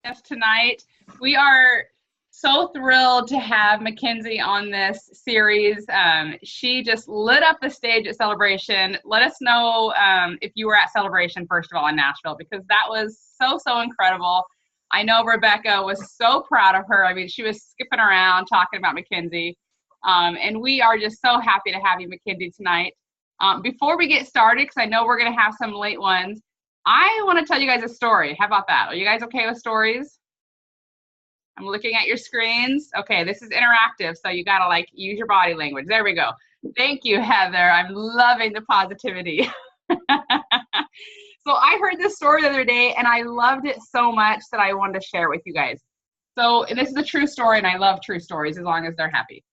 us tonight. We are so thrilled to have Mackenzie on this series. She just lit up the stage at Celebration. Let us know if you were at Celebration, first of all, in Nashville, because that was so incredible. I know Rebekah was so proud of her. I mean, she was skipping around talking about Mackenzie. And we are just so happy to have you, Mackenzie, tonight. Before we get started, because I know we're going to have some late ones, I want to tell you guys a story. How about that? Are you guys okay with stories? I'm looking at your screens. Okay, this is interactive, so you got to use your body language. There we go. Thank you, Heather. I'm loving the positivity. So I heard this story the other day, and I loved it so much that I wanted to share it with you guys. So, and this is a true story, and I love true stories as long as they're happy.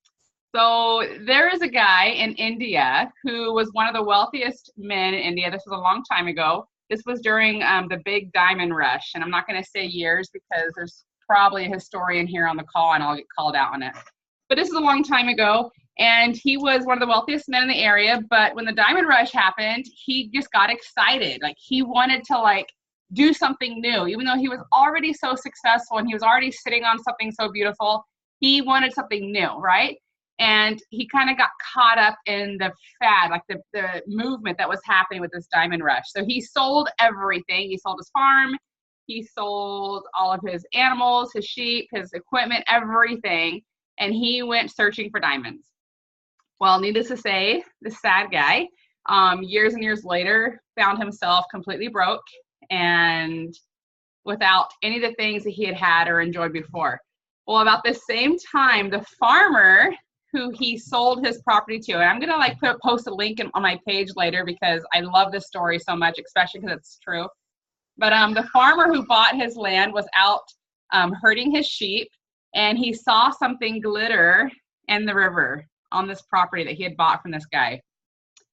So there is a guy in India who was one of the wealthiest men in India. This was a long time ago. This was during the big diamond rush. And I'm not going to say years because there's probably a historian here on the call and I'll get called out on it. But this is a long time ago. And he was one of the wealthiest men in the area. But when the diamond rush happened, he just got excited. He wanted to do something new. Even though he was already so successful and he was already sitting on something so beautiful, he wanted something new, right? And he kind of got caught up in the fad, the movement that was happening with this diamond rush. So he sold everything. He sold his farm. He sold all of his animals, his sheep, his equipment, everything. And he went searching for diamonds. Well, needless to say, this sad guy, years and years later, found himself completely broke and without any of the things that he had had or enjoyed before. Well, about the same time, the farmer who he sold his property to, and I'm going to post a link on my page later because I love this story so much, especially because it's true. But the farmer who bought his land was out herding his sheep, and he saw something glitter in the river on this property that he had bought from this guy.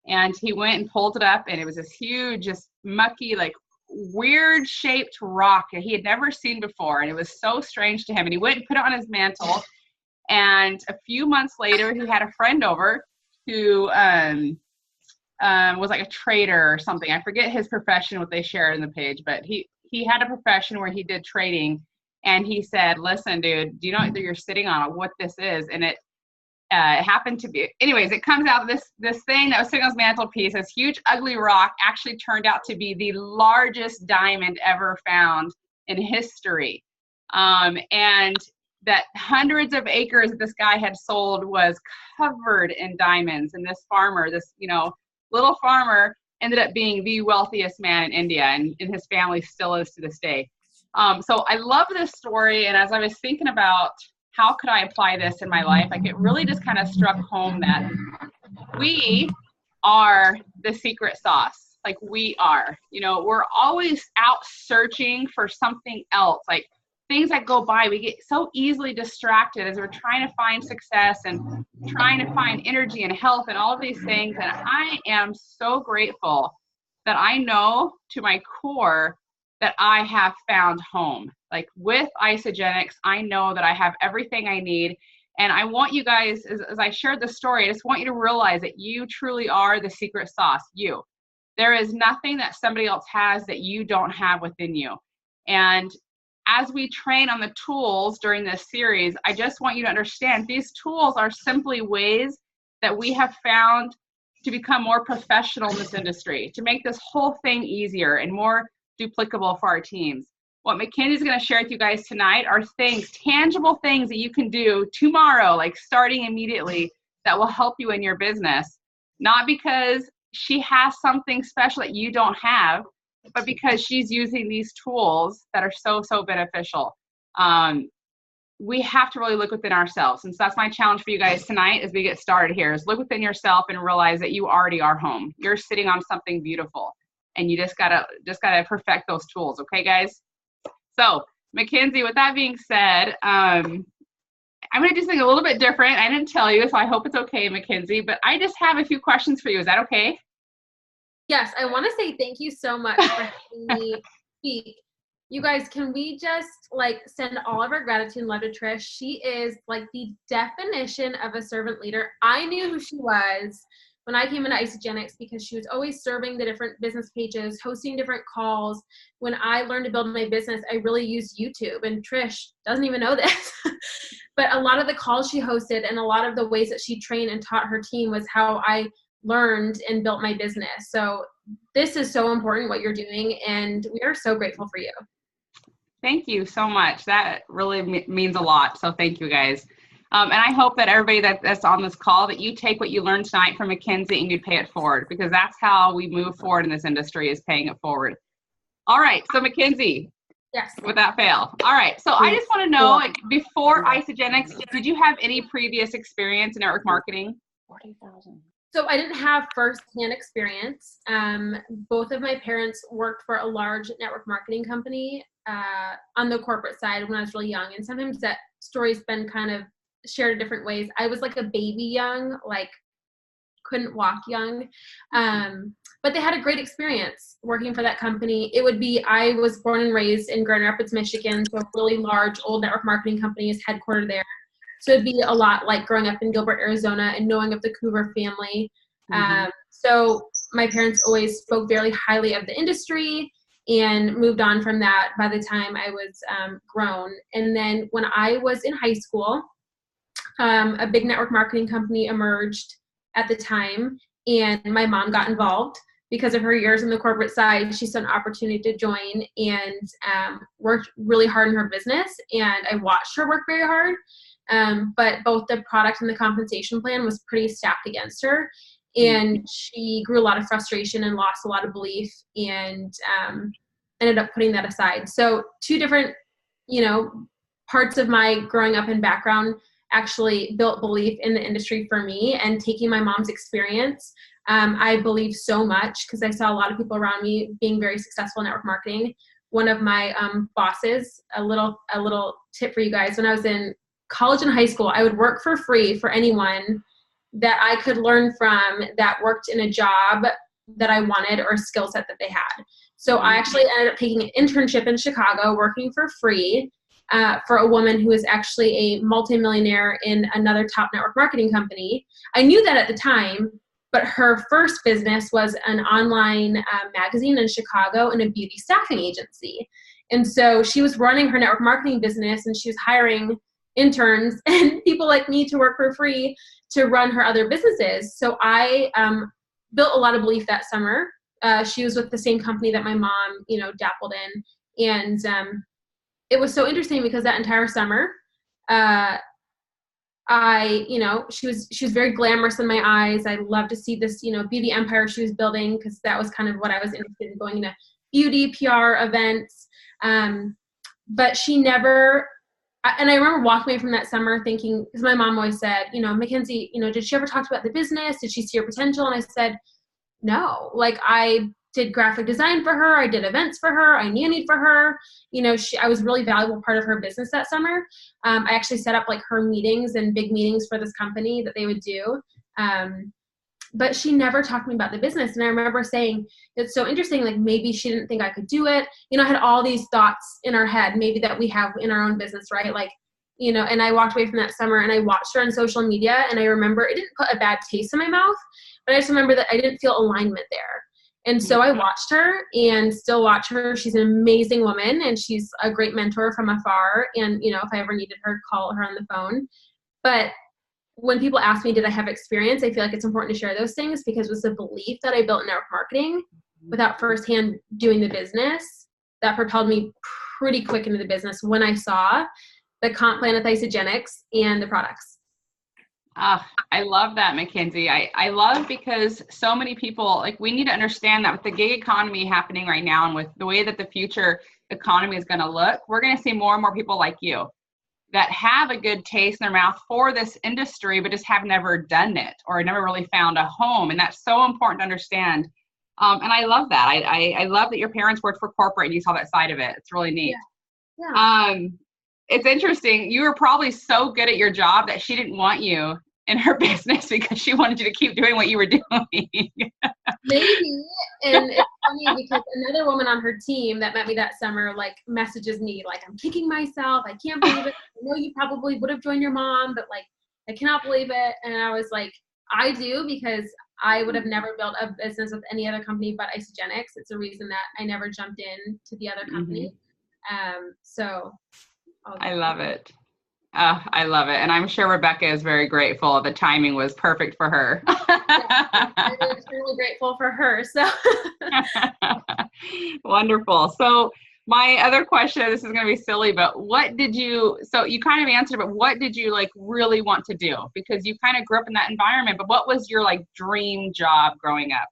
And he went and pulled it up, and it was this huge, just mucky, weird shaped rock that he had never seen before. And it was so strange to him. And he went and put it on his mantle. And a few months later, he had a friend over who was a trader or something. I forget his profession, what they shared in the page, but he had a profession where he did trading. And he said, listen, dude, do you know that you're sitting on what this is? And it happened to be, anyways, it comes out this thing that was sitting on his mantelpiece, this huge, ugly rock actually turned out to be the largest diamond ever found in history. And that hundreds of acres that this guy had sold was covered in diamonds. And this farmer, this, little farmer ended up being the wealthiest man in India, and his family still is to this day. So I love this story. And as I was thinking about how could I apply this in my life, it really just kind of struck home that we are the secret sauce. We are, we're always out searching for something else. Things that go by, we get so easily distracted as we're trying to find success and trying to find energy and health and all of these things. And I am so grateful that I know to my core that I have found home. With Isagenix, I know that I have everything I need. And I want you guys, as I shared the story, I just want you to realize that you truly are the secret sauce, you. There is nothing that somebody else has that you don't have within you. And as we train on the tools during this series, I just want you to understand these tools are simply ways that we have found to become more professional in this industry, to make this whole thing easier and more duplicable for our teams. What Mackenzie's going to share with you guys tonight are things, tangible things that you can do tomorrow, starting immediately, that will help you in your business. Not because she has something special that you don't have, but because she's using these tools that are so beneficial. We have to really look within ourselves. And so that's my challenge for you guys tonight as we get started here, is look within yourself and realize that you already are home. You're sitting on something beautiful, and you just gotta perfect those tools. Okay, guys? So Mackenzie, with that being said, I'm going to do something a little bit different. I didn't tell you, so I hope it's okay, Mackenzie, but I just have a few questions for you. Is that okay? Yes, I want to say thank you so much for having me speak. You guys, can we just send all of our gratitude and love to Trish? She is the definition of a servant leader. I knew who she was when I came into Isogenics, because she was always serving the different business pages, hosting different calls. When I learned to build my business, I really used YouTube, and Trish doesn't even know this. But a lot of the calls she hosted and a lot of the ways that she trained and taught her team was how I learned and built my business. So this is so important what you're doing, and we are so grateful for you. Thank you so much. That really means a lot. So thank you guys. And I hope that everybody that's on this call, that you take what you learned tonight from Mackenzie and you pay it forward, because that's how we move forward in this industry, is paying it forward. All right. So Mackenzie. Yes. Without fail. All right. So I just want to know, like, before Isogenics, did you have any previous experience in network marketing? 40,000. So I didn't have firsthand experience. Both of my parents worked for a large network marketing company on the corporate side when I was really young. And sometimes that story's been kind of shared in different ways. I was like a baby young, like couldn't walk young. But they had a great experience working for that company. I was born and raised in Grand Rapids, Michigan, so a really large old network marketing company is headquartered there. So it'd be a lot like growing up in Gilbert, Arizona, and knowing of the Coover family. So my parents always spoke very highly of the industry and moved on from that by the time I was grown. And then when I was in high school, a big network marketing company emerged at the time, and my mom got involved. Because of her years on the corporate side, she saw an opportunity to join and worked really hard in her business. And I watched her work very hard. But both the product and the compensation plan was pretty stacked against her. And she grew a lot of frustration and lost a lot of belief, and ended up putting that aside. So two different, parts of my growing up and background actually built belief in the industry for me. And taking my mom's experience, I believe so much because I saw a lot of people around me being very successful in network marketing. One of my bosses, a little tip for you guys, when I was in college and high school, I would work for free for anyone that I could learn from that worked in a job that I wanted or a skill set that they had. So I actually ended up taking an internship in Chicago working for free for a woman who was actually a multimillionaire in another top network marketing company. I knew that at the time, but her first business was an online magazine in Chicago and a beauty staffing agency. And so she was running her network marketing business, and she was hiring interns and people like me to work for free to run her other businesses. So I built a lot of belief that summer. She was with the same company that my mom, dabbled in. And it was so interesting because that entire summer, she was very glamorous in my eyes. I loved to see this, beauty empire she was building, because that was kind of what I was interested in, going into beauty PR events. But she never, and I remember walking away from that summer thinking, because my mom always said, Mackenzie, did she ever talk about the business? Did she see your potential? And I said, no. Like, I did graphic design for her. I did events for her. I nannied for her. I was a really valuable part of her business that summer. I actually set up like her meetings and big meetings for this company that they would do. But she never talked to me about the business. And I remember saying, it's so interesting, like maybe she didn't think I could do it. I had all these thoughts in our head, maybe that we have in our own business, right? Like, and I walked away from that summer and I watched her on social media, and I remember it didn't put a bad taste in my mouth, but I just remember that I didn't feel alignment there. And so I watched her and still watch her. She's an amazing woman, and she's a great mentor from afar. And, if I ever needed her, call her on the phone. But when people ask me, did I have experience, I feel like it's important to share those things, because it was the belief that I built in network marketing without firsthand doing the business that propelled me pretty quick into the business when I saw the comp plan with Isogenics and the products. I love that, Mackenzie. I love, because so many people, like, we need to understand that with the gig economy happening right now, and with the way that the future economy is going to look, we're going to see more and more people like you that have a good taste in their mouth for this industry, but just have never done it or never really found a home. And that's so important to understand. And I love that. I love that your parents worked for corporate and you saw that side of it. It's really neat. Yeah. It's interesting. You were probably so good at your job that she didn't want you in her business because she wanted you to keep doing what you were doing. Maybe. And it's funny because another woman on her team that met me that summer, like, messages me, like, I'm kicking myself. I can't believe it. I know you probably would have joined your mom, but, like, I cannot believe it. And I was like, I do, because I would have never built a business with any other company but Isagenix. It's a reason that I never jumped in to the other company. So I love it. I love it. And I'm sure Rebekah is very grateful. The timing was perfect for her. I'm extremely grateful for her. So wonderful. So my other question, this is going to be silly, but so you kind of answered, but what did you like really want to do? Because you kind of grew up in that environment, but what was your like dream job growing up?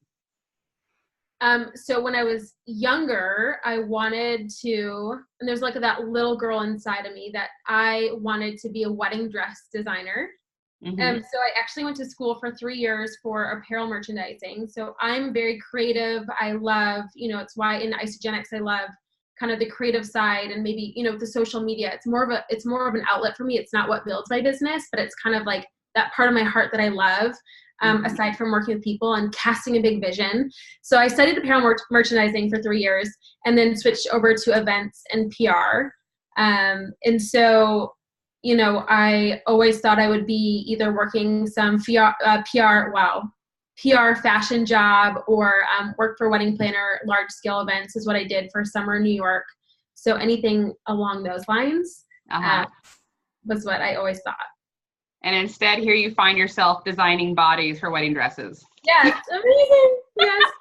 So when I was younger, I wanted to, and there's like that little girl inside of me that I wanted to be a wedding dress designer. So I actually went to school for 3 years for apparel merchandising. So I'm very creative. I love, it's why in Isagenix, I love kind of the creative side and maybe, the social media. It's more of an outlet for me. It's not what builds my business, but it's kind of like that part of my heart that I love. Aside from working with people and casting a big vision. So I studied apparel merchandising for 3 years and then switched over to events and PR. And so, I always thought I would be either working some PR fashion job or work for wedding planner, large scale events is what I did for summer in New York. So anything along those lines was what I always thought. And instead, here you find yourself designing bodies for wedding dresses. Yes, amazing. Yes.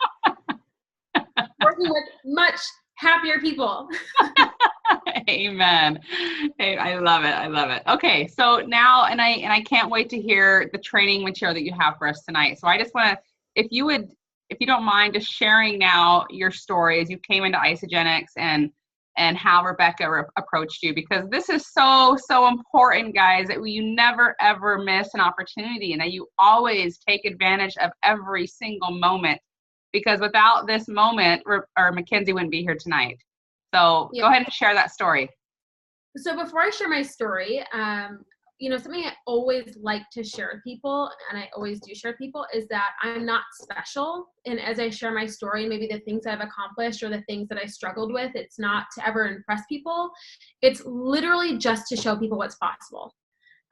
Working with much happier people. Amen. Hey, I love it. I love it. Okay, so now, and I can't wait to hear the training material that you have for us tonight. So I just want to, if you don't mind just sharing now your story as you came into Isagenix and how Rebekah approached you, because this is so, so important, guys, that you never, ever miss an opportunity and that you always take advantage of every single moment, because without this moment, Mackenzie wouldn't be here tonight. So Go ahead and share that story. So before I share my story, something I always like to share with people, and I always do share with people, is that I'm not special. And as I share my story, maybe the things I've accomplished or the things that I struggled with, it's not to ever impress people. It's literally just to show people what's possible.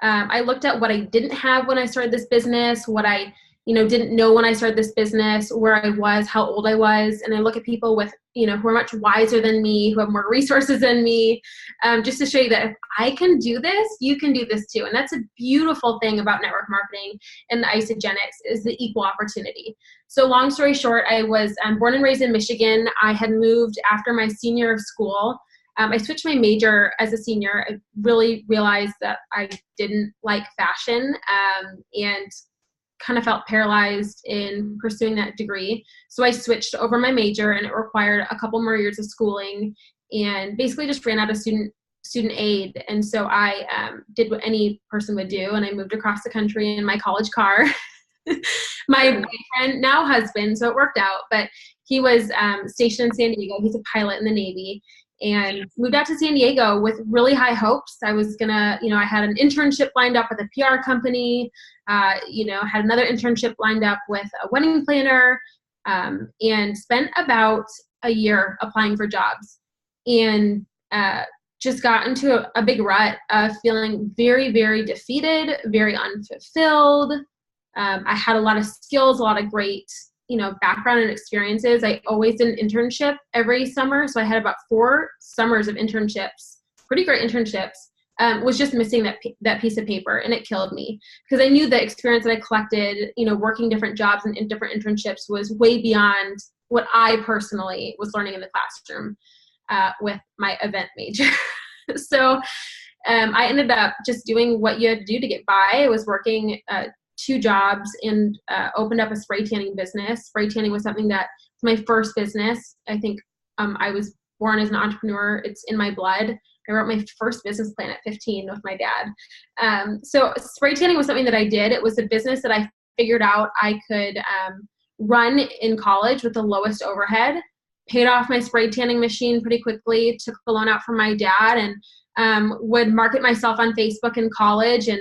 I looked at what I didn't have when I started this business, what I didn't know when I started this business, where I was, how old I was. And I look at people with, who are much wiser than me, who have more resources than me, just to show you that if I can do this, you can do this too. And that's a beautiful thing about network marketing and the Isagenix is the equal opportunity. So long story short, I was born and raised in Michigan. I had moved after my senior year of school. I switched my major as a senior. I really realized that I didn't like fashion and kind of felt paralyzed in pursuing that degree. So I switched over my major, and it required a couple more years of schooling and basically just ran out of student aid. And so I did what any person would do, and I moved across the country in my college car. My boyfriend, now husband, so it worked out, but he was stationed in San Diego. He's a pilot in the Navy. And moved out to San Diego with really high hopes. I was gonna, I had an internship lined up with a PR company, had another internship lined up with a wedding planner, and spent about a year applying for jobs. And just got into a big rut of feeling very, very defeated, very unfulfilled. I had a lot of skills, a lot of great background and experiences. I always did an internship every summer. So I had about 4 summers of internships, pretty great internships, was just missing that piece of paper, and it killed me because I knew the experience that I collected, working different jobs and in different internships was way beyond what I personally was learning in the classroom with my event major. So I ended up just doing what you had to do to get by. I was working 2 jobs and opened up a spray tanning business. Spray tanning was something that was my first business. I think I was born as an entrepreneur. It's in my blood. I wrote my first business plan at 15 with my dad. So spray tanning was something that I did. It was a business that I figured out I could run in college with the lowest overhead, paid off my spray tanning machine pretty quickly, took the loan out from my dad, and would market myself on Facebook in college and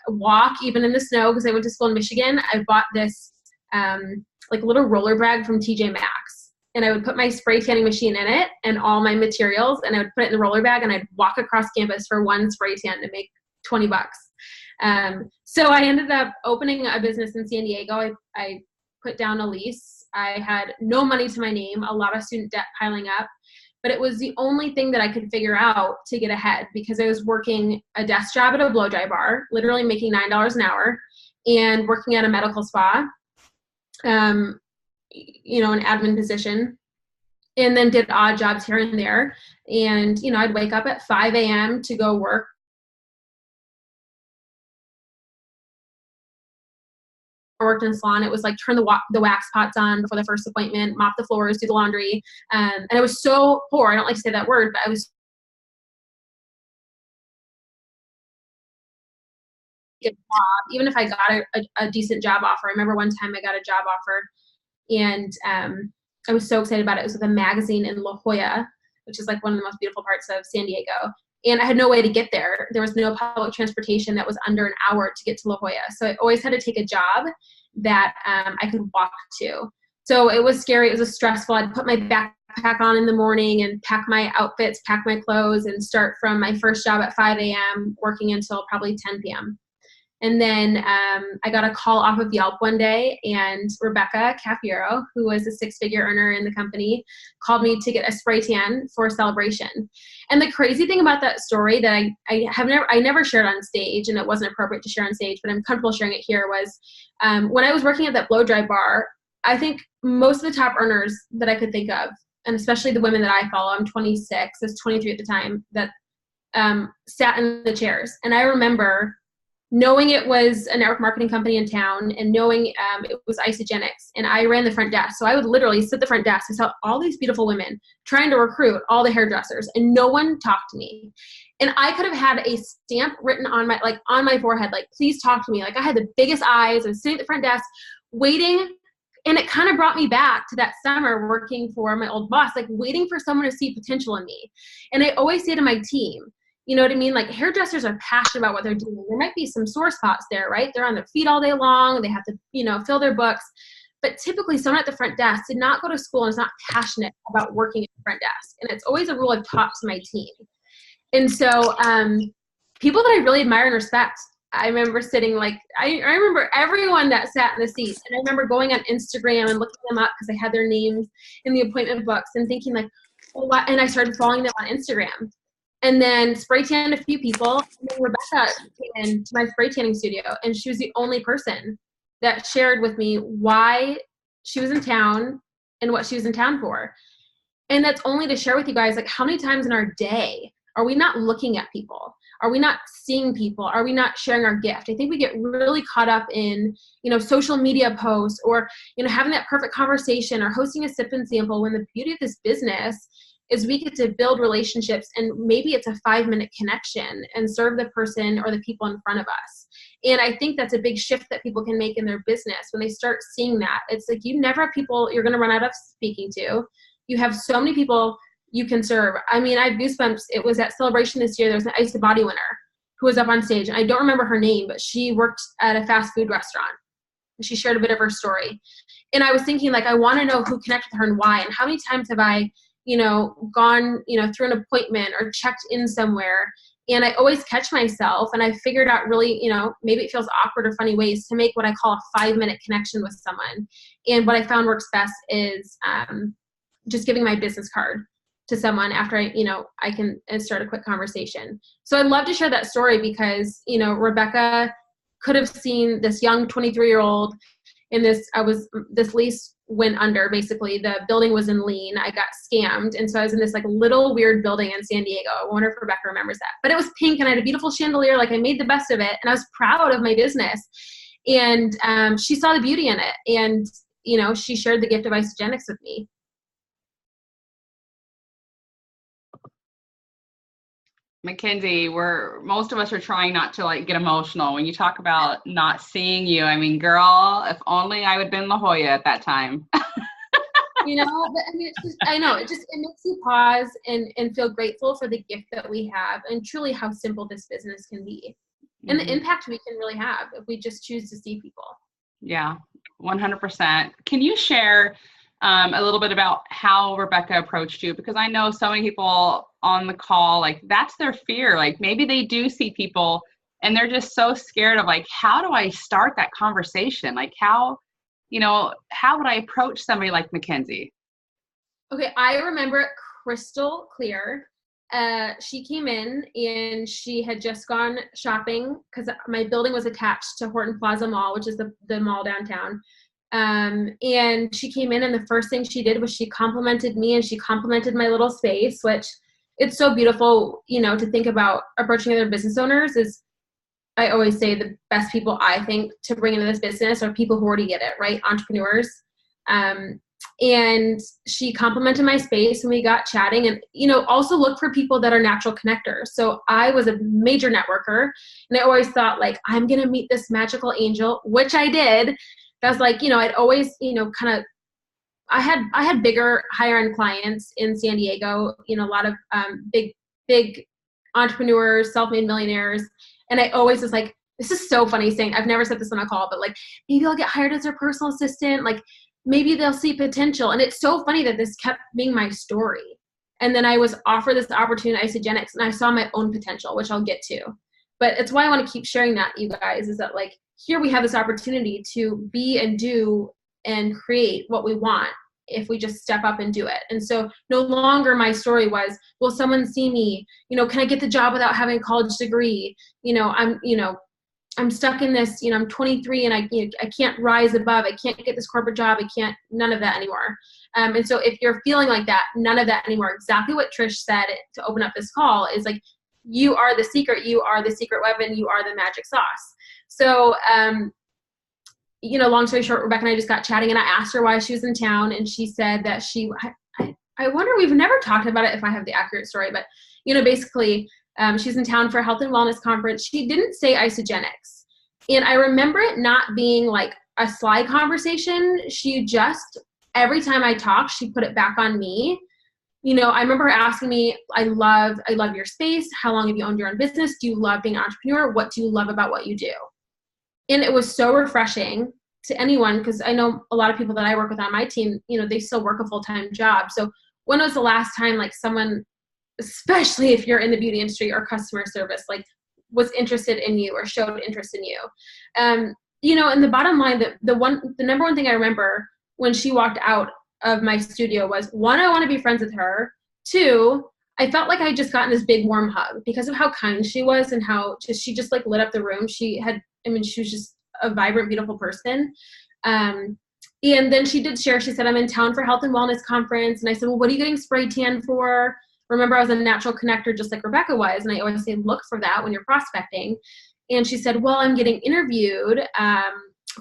walk even in the snow because I went to school in Michigan. I bought this like little roller bag from TJ Maxx, and I would put my spray tanning machine in it and all my materials, and I would put it in the roller bag, and I'd walk across campus for one spray tan to make $20. So I ended up opening a business in San Diego. I put down a lease. I had no money to my name, a lot of student debt piling up, but it was the only thing that I could figure out to get ahead, because I was working a desk job at a blow dry bar, literally making $9 an hour, and working at a medical spa, an admin position, and then did odd jobs here and there. And, I'd wake up at 5 a.m. to go work. I worked in a salon. It was like turn the wax pots on before the first appointment, mop the floors, do the laundry. And I was so poor. I don't like to say that word, but I was good job. Even if I got a decent job offer. I remember one time I got a job offer, and I was so excited about it. It was with a magazine in La Jolla, which is like one of the most beautiful parts of San Diego. And I had no way to get there. There was no public transportation that was under an hour to get to La Jolla. So I always had to take a job that I could walk to. So it was scary. It was stressful. I'd put my backpack on in the morning and pack my outfits, pack my clothes, and start from my first job at 5 a.m. working until probably 10 p.m. And then I got a call off of Yelp one day, and Rebekah Cafiero, who was a 6-figure earner in the company, called me to get a spray tan for a celebration. And the crazy thing about that story that I never shared on stage, and it wasn't appropriate to share on stage, but I'm comfortable sharing it here, was when I was working at that blow dry bar, I think most of the top earners that I could think of, and especially the women that I follow, I'm 26, I was 23 at the time, that sat in the chairs. And I remember knowing it was a network marketing company in town, and knowing it was Isogenics, and I ran the front desk. So I would literally sit at the front desk and saw all these beautiful women trying to recruit all the hairdressers, and no one talked to me. And I could have had a stamp written on my forehead, like, please talk to me. Like, I had the biggest eyes. I was sitting at the front desk waiting. And it kind of brought me back to that summer working for my old boss, like waiting for someone to see potential in me. And I always say to my team, you know what I mean? Like, hairdressers are passionate about what they're doing. There might be some sore spots there, right? They're on their feet all day long. They have to, fill their books. But typically someone at the front desk did not go to school and is not passionate about working at the front desk. And it's always a rule I've taught to my team. And so people that I really admire and respect, I remember sitting I remember everyone that sat in the seats. And I remember going on Instagram and looking them up because I had their names in the appointment books and thinking and I started following them on Instagram. And then spray tanned a few people. And then Rebekah came into my spray tanning studio, and she was the only person that shared with me why she was in town and what she was in town for. And that's only to share with you guys, like, how many times in our day are we not looking at people? Are we not seeing people? Are we not sharing our gift? I think we get really caught up in, social media posts, or, having that perfect conversation, or hosting a sip and sample, when the beauty of this business is we get to build relationships, and maybe it's a 5-minute connection and serve the person or the people in front of us. And I think that's a big shift that people can make in their business when they start seeing that. It's like, you never have people you're going to run out of speaking to. You have so many people you can serve. I mean, I have goosebumps. It was at Celebration this year. There was an Ice to Body winner who was up on stage. And I don't remember her name, but she worked at a fast food restaurant. And she shared a bit of her story. And I was thinking, I want to know who connected with her and why. And how many times have I gone, through an appointment or checked in somewhere, and I always catch myself, and I figured out really, maybe it feels awkward or funny ways to make what I call a 5-minute connection with someone. And what I found works best is just giving my business card to someone after I can start a quick conversation. So I'd love to share that story because, Rebekah could have seen this young 23-year-old in this lease went under. Basically, the building was in lien. I got scammed. And so I was in this little weird building in San Diego. I wonder if Rebekah remembers that. But it was pink, and I had a beautiful chandelier. I made the best of it. And I was proud of my business. And she saw the beauty in it. And, she shared the gift of Isogenics with me. Mackenzie, most of us are trying not to get emotional when you talk about not seeing you. I mean, girl, if only I would have been in La Jolla at that time. But I mean, it makes you pause and feel grateful for the gift that we have, and truly how simple this business can be, and the impact we can really have if we just choose to see people. Yeah, 100%. Can you share a little bit about how Rebekah approached you? Because I know so many people on the call, that's their fear. Maybe they do see people and they're just so scared of how do I start that conversation? How how would I approach somebody like Mackenzie? Okay, I remember it crystal clear. She came in and she had just gone shopping because my building was attached to Horton Plaza Mall, which is the mall downtown. And she came in and the first thing she did was she complimented me and she complimented my little space, which it's so beautiful, to think about approaching other business owners is, I always say the best people I think to bring into this business are people who already get it, right? Entrepreneurs. And she complimented my space and we got chatting and, also look for people that are natural connectors. So I was a major networker and I always thought like, I'm going to meet this magical angel, which I did. That's like, I'd always, I had bigger, higher end clients in San Diego, a lot of big entrepreneurs, self-made millionaires. And I always was like, this is so funny saying, I've never said this on a call, but like, maybe I'll get hired as their personal assistant. Like maybe they'll see potential. And it's so funny that this kept being my story. And then I was offered this opportunity at Isogenics and I saw my own potential, which I'll get to. But it's why I want to keep sharing that, you guys, is that like, here we have this opportunity to be and do and create what we want if we just step up and do it. And so no longer my story was, will someone see me? Can I get the job without having a college degree? I'm stuck in this, I'm 23 and I can't rise above. I can't get this corporate job. I can't, none of that anymore. And so if you're feeling like that, none of that anymore, exactly what Trish said to open up this call is like, you are the secret, you are the secret weapon, you are the magic sauce. So, long story short, Rebekah and I just got chatting and I asked her why she was in town and she said that I wonder, we've never talked about it if I have the accurate story, but, basically she's in town for a health and wellness conference. She didn't say Isogenics. And I remember it not being like a sly conversation. She just, every time I talked, she put it back on me. I remember her asking me, I love your space. How long have you owned your own business? Do you love being an entrepreneur? What do you love about what you do? And it was so refreshing to anyone because I know a lot of people that I work with on my team, they still work a full-time job. So when was the last time like someone, especially if you're in the beauty industry or customer service, like was interested in you or showed interest in you? And the bottom line, the number one thing I remember when she walked out of my studio was, one, I want to be friends with her. Two, I felt like I just gotten this big warm hug because of how kind she was and how she just like lit up the room. She was just a vibrant, beautiful person. And then she did share, she said, I'm in town for health and wellness conference. And I said, well, what are you getting spray tan for? Remember, I was a natural connector just like Rebekah was. And I always say, look for that when you're prospecting. And she said, well, I'm getting interviewed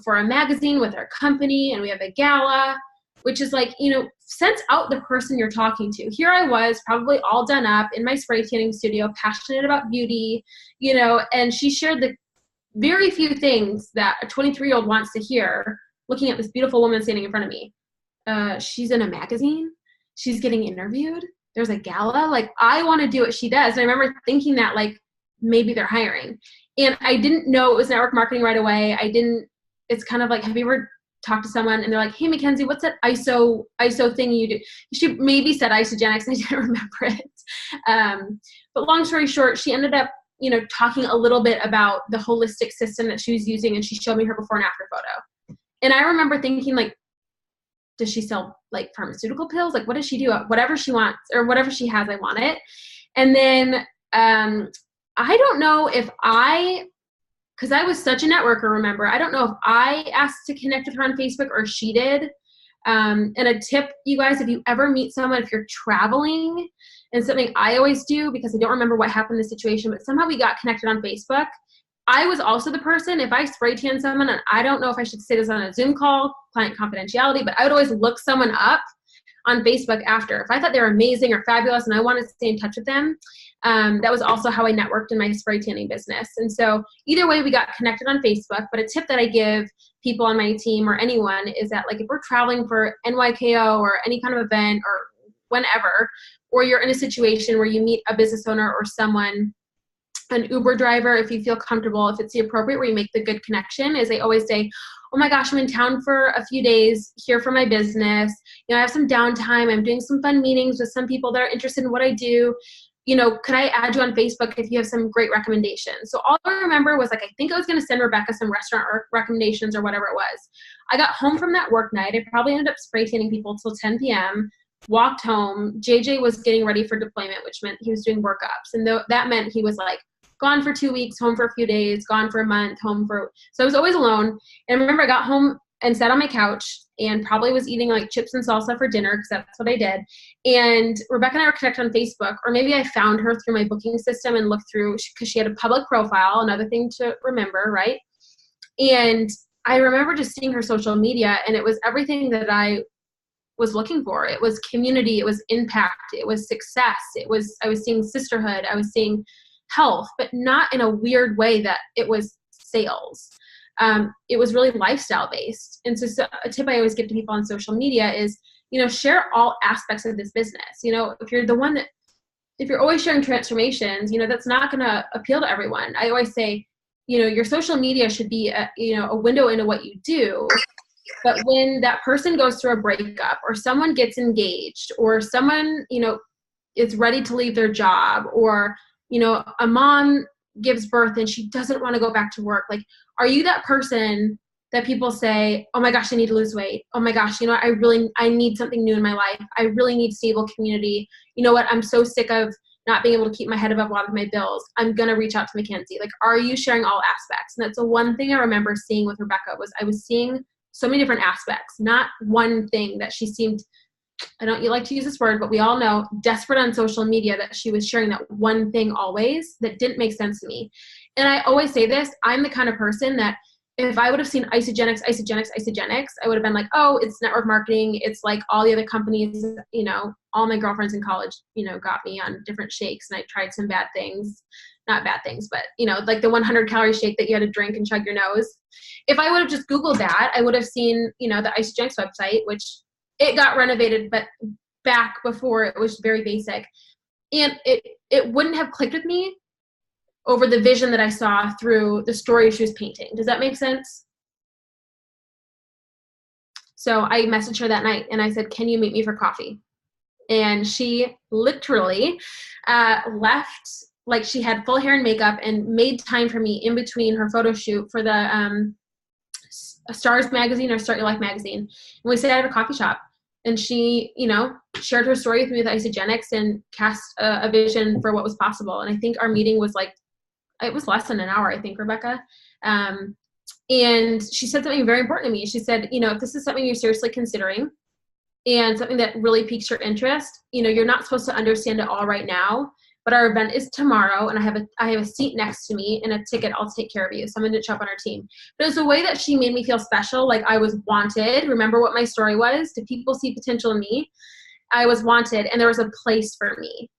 for a magazine with our company and we have a gala, which is like, sense out the person you're talking to. Here I was, probably all done up in my spray tanning studio, passionate about beauty, and she shared the very few things that a 23-year-old wants to hear looking at this beautiful woman standing in front of me. She's in a magazine. She's getting interviewed. There's a gala. Like, I want to do what she does. And I remember thinking that, like, maybe they're hiring. And I didn't know it was network marketing right away. It's kind of like, have you ever talked to someone and they're like, hey, Mackenzie, what's that ISO thing you do? She maybe said Isogenics. I didn't remember it. But long story short, she ended up, talking a little bit about the holistic system that she was using. And she showed me her before and after photo. And I remember thinking, like, does she sell like pharmaceutical pills? Like, what does she do? Whatever she wants or whatever she has, I want it. And then I don't know if because I was such a networker, remember, I don't know if I asked to connect with her on Facebook or she did. And a tip, you guys, if you ever meet someone, if you're traveling, and something I always do, because I don't remember what happened in the situation, but somehow we got connected on Facebook. I was also the person, if I spray tan someone, and I don't know if I should say this on a Zoom call, client confidentiality, but I would always look someone up on Facebook after. If I thought they were amazing or fabulous and I wanted to stay in touch with them, that was also how I networked in my spray tanning business. And so either way, we got connected on Facebook. But a tip that I give people on my team or anyone is that, like, if we're traveling for NYKO or any kind of event or whenever, or you're in a situation where you meet a business owner or someone, an Uber driver, if you feel comfortable, if it's the appropriate where you make the good connection, is I always say, oh my gosh, I'm in town for a few days here for my business. I have some downtime. I'm doing some fun meetings with some people that are interested in what I do. could I add you on Facebook if you have some great recommendations? So all I remember was like, I think I was going to send Rebekah some restaurant recommendations or whatever it was. I got home from that work night. I probably ended up spray tanning people till 10 p.m., walked home. JJ was getting ready for deployment, which meant he was doing workups. And that meant he was like gone for 2 weeks, home for a few days, gone for a month, so I was always alone. And I remember I got home and sat on my couch and probably was eating like chips and salsa for dinner because that's what I did. And Rebekah and I were connected on Facebook, or maybe I found her through my booking system and looked through because she had a public profile, another thing to remember, right? And I remember just seeing her social media, and it was everything that I was looking for. It was community, it was impact, it was success, I was seeing sisterhood, I was seeing health, but not in a weird way that it was sales. It was really lifestyle based. And so a tip I always give to people on social media is, share all aspects of this business. If you're always sharing transformations, that's not going to appeal to everyone. I always say, your social media should be a window into what you do. But when that person goes through a breakup, or someone gets engaged, or someone, is ready to leave their job, or, a mom gives birth and she doesn't want to go back to work, like, are you that person that people say, oh my gosh, I need to lose weight. Oh my gosh, I need something new in my life. I really need stable community. You know what? I'm so sick of not being able to keep my head above water with my bills. I'm going to reach out to Mackenzie. Like, are you sharing all aspects? And that's the one thing I remember seeing with Rebekah was I was seeing so many different aspects, not one thing that she seemed, I don't like to use this word, but we all know, desperate on social media, that she was sharing that one thing always that didn't make sense to me. And I always say this, I'm the kind of person that if I would have seen isogenics, I would have been like, oh, it's network marketing. It's like all the other companies, all my girlfriends in college, got me on different shakes, and I tried some bad things, not bad things, but like the 100 calorie shake that you had to drink and chug your nose. If I would have just Googled that, I would have seen, the isogenics website, which it got renovated, but back before it was very basic. And it wouldn't have clicked with me over the vision that I saw through the story she was painting. Does that make sense? So I messaged her that night and I said, can you meet me for coffee? And she literally left, like she had full hair and makeup, and made time for me in between her photo shoot for the Stars magazine, or Start Your Life magazine. And we sat at a coffee shop, and she, shared her story with me with isogenics and cast a vision for what was possible. And I think our meeting was it was less than an hour, I think, Rebekah. And she said something very important to me. She said, if this is something you're seriously considering and something that really piques your interest, you're not supposed to understand it all right now, but our event is tomorrow, and I have a seat next to me and a ticket. I'll take care of you. Someone didn't show up on our team. But it was a way that she made me feel special, like I was wanted. Remember what my story was? Did people see potential in me? I was wanted, and there was a place for me.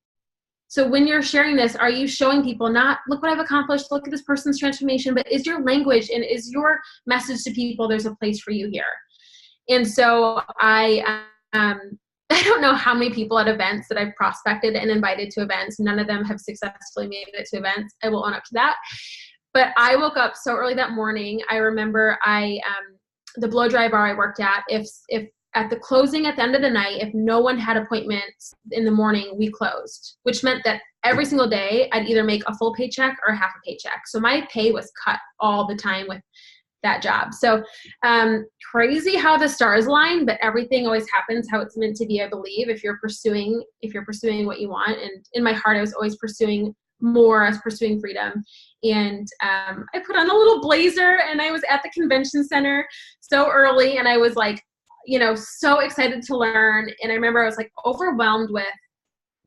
So when you're sharing this, are you showing people not, look what I've accomplished, look at this person's transformation, but is your language and is your message to people, there's a place for you here? And so I don't know how many people at events that I've prospected and invited to events. None of them have successfully made it to events. I will own up to that. But I woke up so early that morning. I remember the blow dry bar I worked at, if at the closing at the end of the night, if no one had appointments in the morning, we closed, which meant that every single day I'd either make a full paycheck or half a paycheck. So my pay was cut all the time with that job. So crazy how the stars align, but everything always happens how it's meant to be, I believe, if you're pursuing what you want. And in my heart, I was always pursuing more. I was pursuing freedom. And I put on a little blazer, and I was at the convention center so early, and I was like, so excited to learn. And I remember I was like overwhelmed with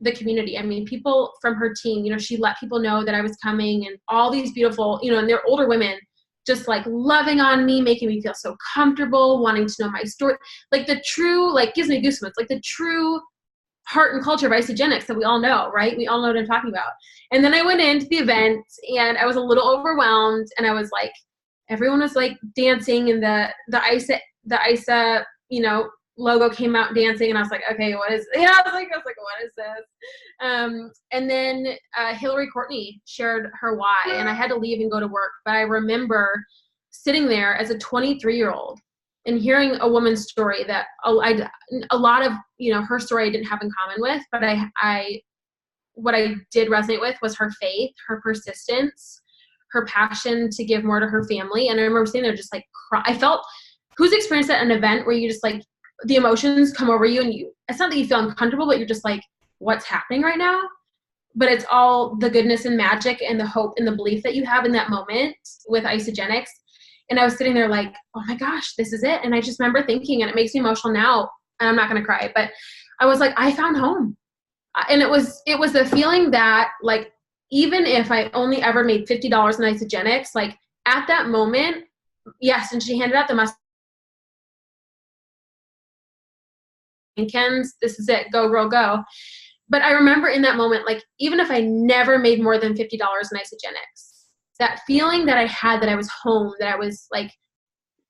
the community. I mean, people from her team, she let people know that I was coming, and all these beautiful, and they're older women, just like loving on me, making me feel so comfortable, wanting to know my story. Like the true, gives me goosebumps, like the true heart and culture of isogenics that we all know, right? We all know what I'm talking about. And then I went into the event, and I was a little overwhelmed, and I was like, everyone was like dancing, and the ISA, logo came out dancing, and I was like, okay, what is, I was like, what is this? And then Hillary Courtney shared her why, and I had to leave and go to work. But I remember sitting there as a 23-year-old and hearing a woman's story that a lot of, her story I didn't have in common with, but I what I did resonate with was her faith, her persistence, her passion to give more to her family. And I remember sitting there just like cry. I felt, who's experienced at an event where you just like, the emotions come over you and it's not that you feel uncomfortable, but you're just like, what's happening right now? But it's all the goodness and magic and the hope and the belief that you have in that moment with Isagenix. And I was sitting there like, oh my gosh, this is it. And I just remember thinking, and it makes me emotional now, and I'm not going to cry, but I was like, I found home. And it was the feeling that like, even if I only ever made $50 in Isagenix, like at that moment, yes. And she handed out the Wilkins, this is it, go, girl, go. But I remember in that moment, like, even if I never made more than $50 in Isagenix, that feeling that I had, that I was home, that I was like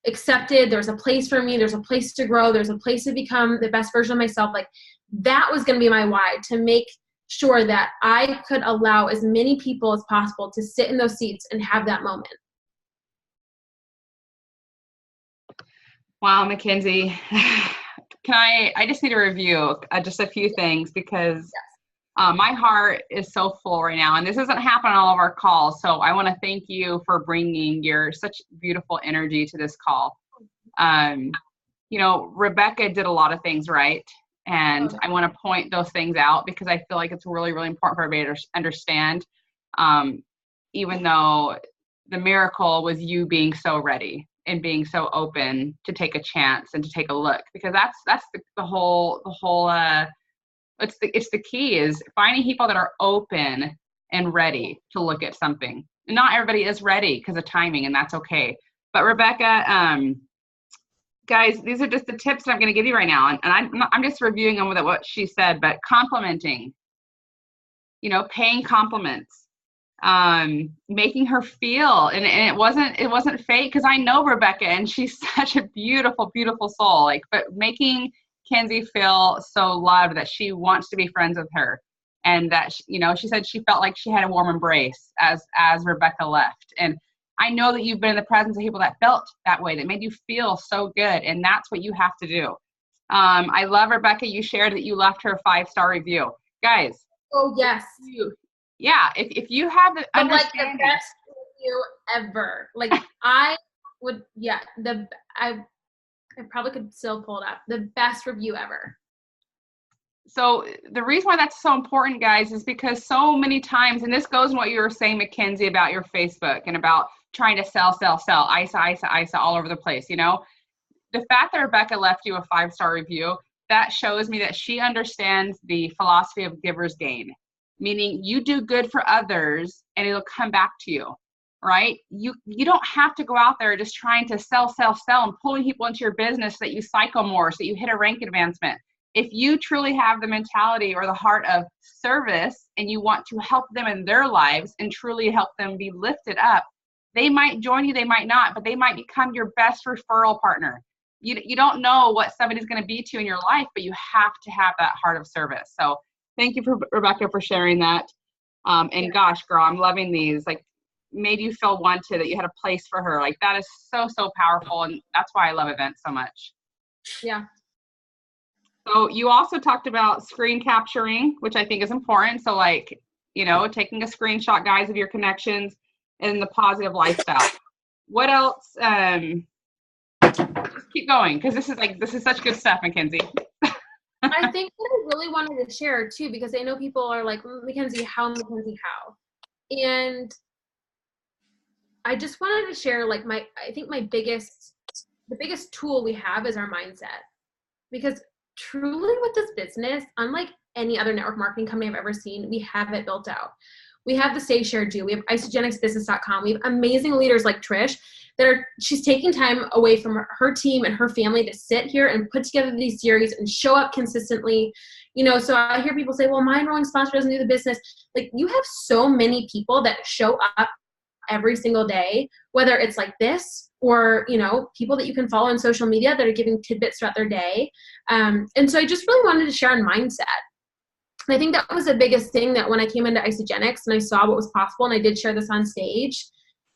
accepted, there's a place for me, there's a place to grow, there's a place to become the best version of myself, like that was going to be my why, to make sure that I could allow as many people as possible to sit in those seats and have that moment. Wow, Mackenzie. I just need to review just a few things, because my heart is so full right now, and this doesn't happen on all of our calls. So I want to thank you for bringing your such beautiful energy to this call. Rebekah did a lot of things right. And I want to point those things out, because I feel like it's really, really important for everybody to understand, even though the miracle was you being so ready and being so open to take a chance and to take a look, because that's the whole it's the key, is finding people that are open and ready to look at something. And not everybody is ready because of timing, and that's okay. But Rebekah, guys, these are just the tips that I'm going to give you right now. And I'm just reviewing them with what she said, but complimenting, paying compliments, making her feel, and it wasn't fake, because I know Rebekah and she's such a beautiful, beautiful soul, but making Kenzie feel so loved that she wants to be friends with her. And that, she said she felt like she had a warm embrace as Rebekah left. And I know that you've been in the presence of people that felt that way, that made you feel so good. And that's what you have to do. I love, Rebekah, you shared that you left her a 5-star review. Guys. Oh, yes. Yeah. If you have the understanding. Like the best review ever. Like I would, I probably could still pull it up. The best review ever. So the reason why that's so important, guys, is because so many times, and this goes in what you were saying, Mackenzie, about your Facebook and about trying to sell, ISA all over the place. The fact that Rebekah left you a 5-star review, that shows me that she understands the philosophy of giver's gain, meaning you do good for others and it'll come back to you, right? You don't have to go out there just trying to sell and pulling people into your business so that you cycle more, so that you hit a rank advancement. If you truly have the mentality or the heart of service and you want to help them in their lives and truly help them be lifted up, they might join you, they might not, but they might become your best referral partner. You don't know what somebody's going to be to in your life, but you have to have that heart of service. So thank you, Rebekah, for sharing that. And gosh, girl, I'm loving these. Made you feel wanted, that you had a place for her. That is so, so powerful. And that's why I love events so much. Yeah. So you also talked about screen capturing, which I think is important. So taking a screenshot, guys, of your connections and the positive lifestyle. What else? Just keep going, because this is such good stuff, Mackenzie. I think what I really wanted to share too, because I know people are like, Mackenzie, how? And I just wanted to share I think the biggest tool we have is our mindset. Because truly with this business, unlike any other network marketing company I've ever seen, we have it built out. We have the Say, Share, Do. We have isagenixbusiness.com. We have amazing leaders like Trish she's taking time away from her team and her family to sit here and put together these series and show up consistently. So I hear people say, well, my enrolling sponsor doesn't do the business. You have so many people that show up every single day, whether it's like this or, people that you can follow on social media that are giving tidbits throughout their day. And so I just really wanted to share on mindset. And I think that was the biggest thing, that when I came into Isagenix and I saw what was possible, and I did share this on stage,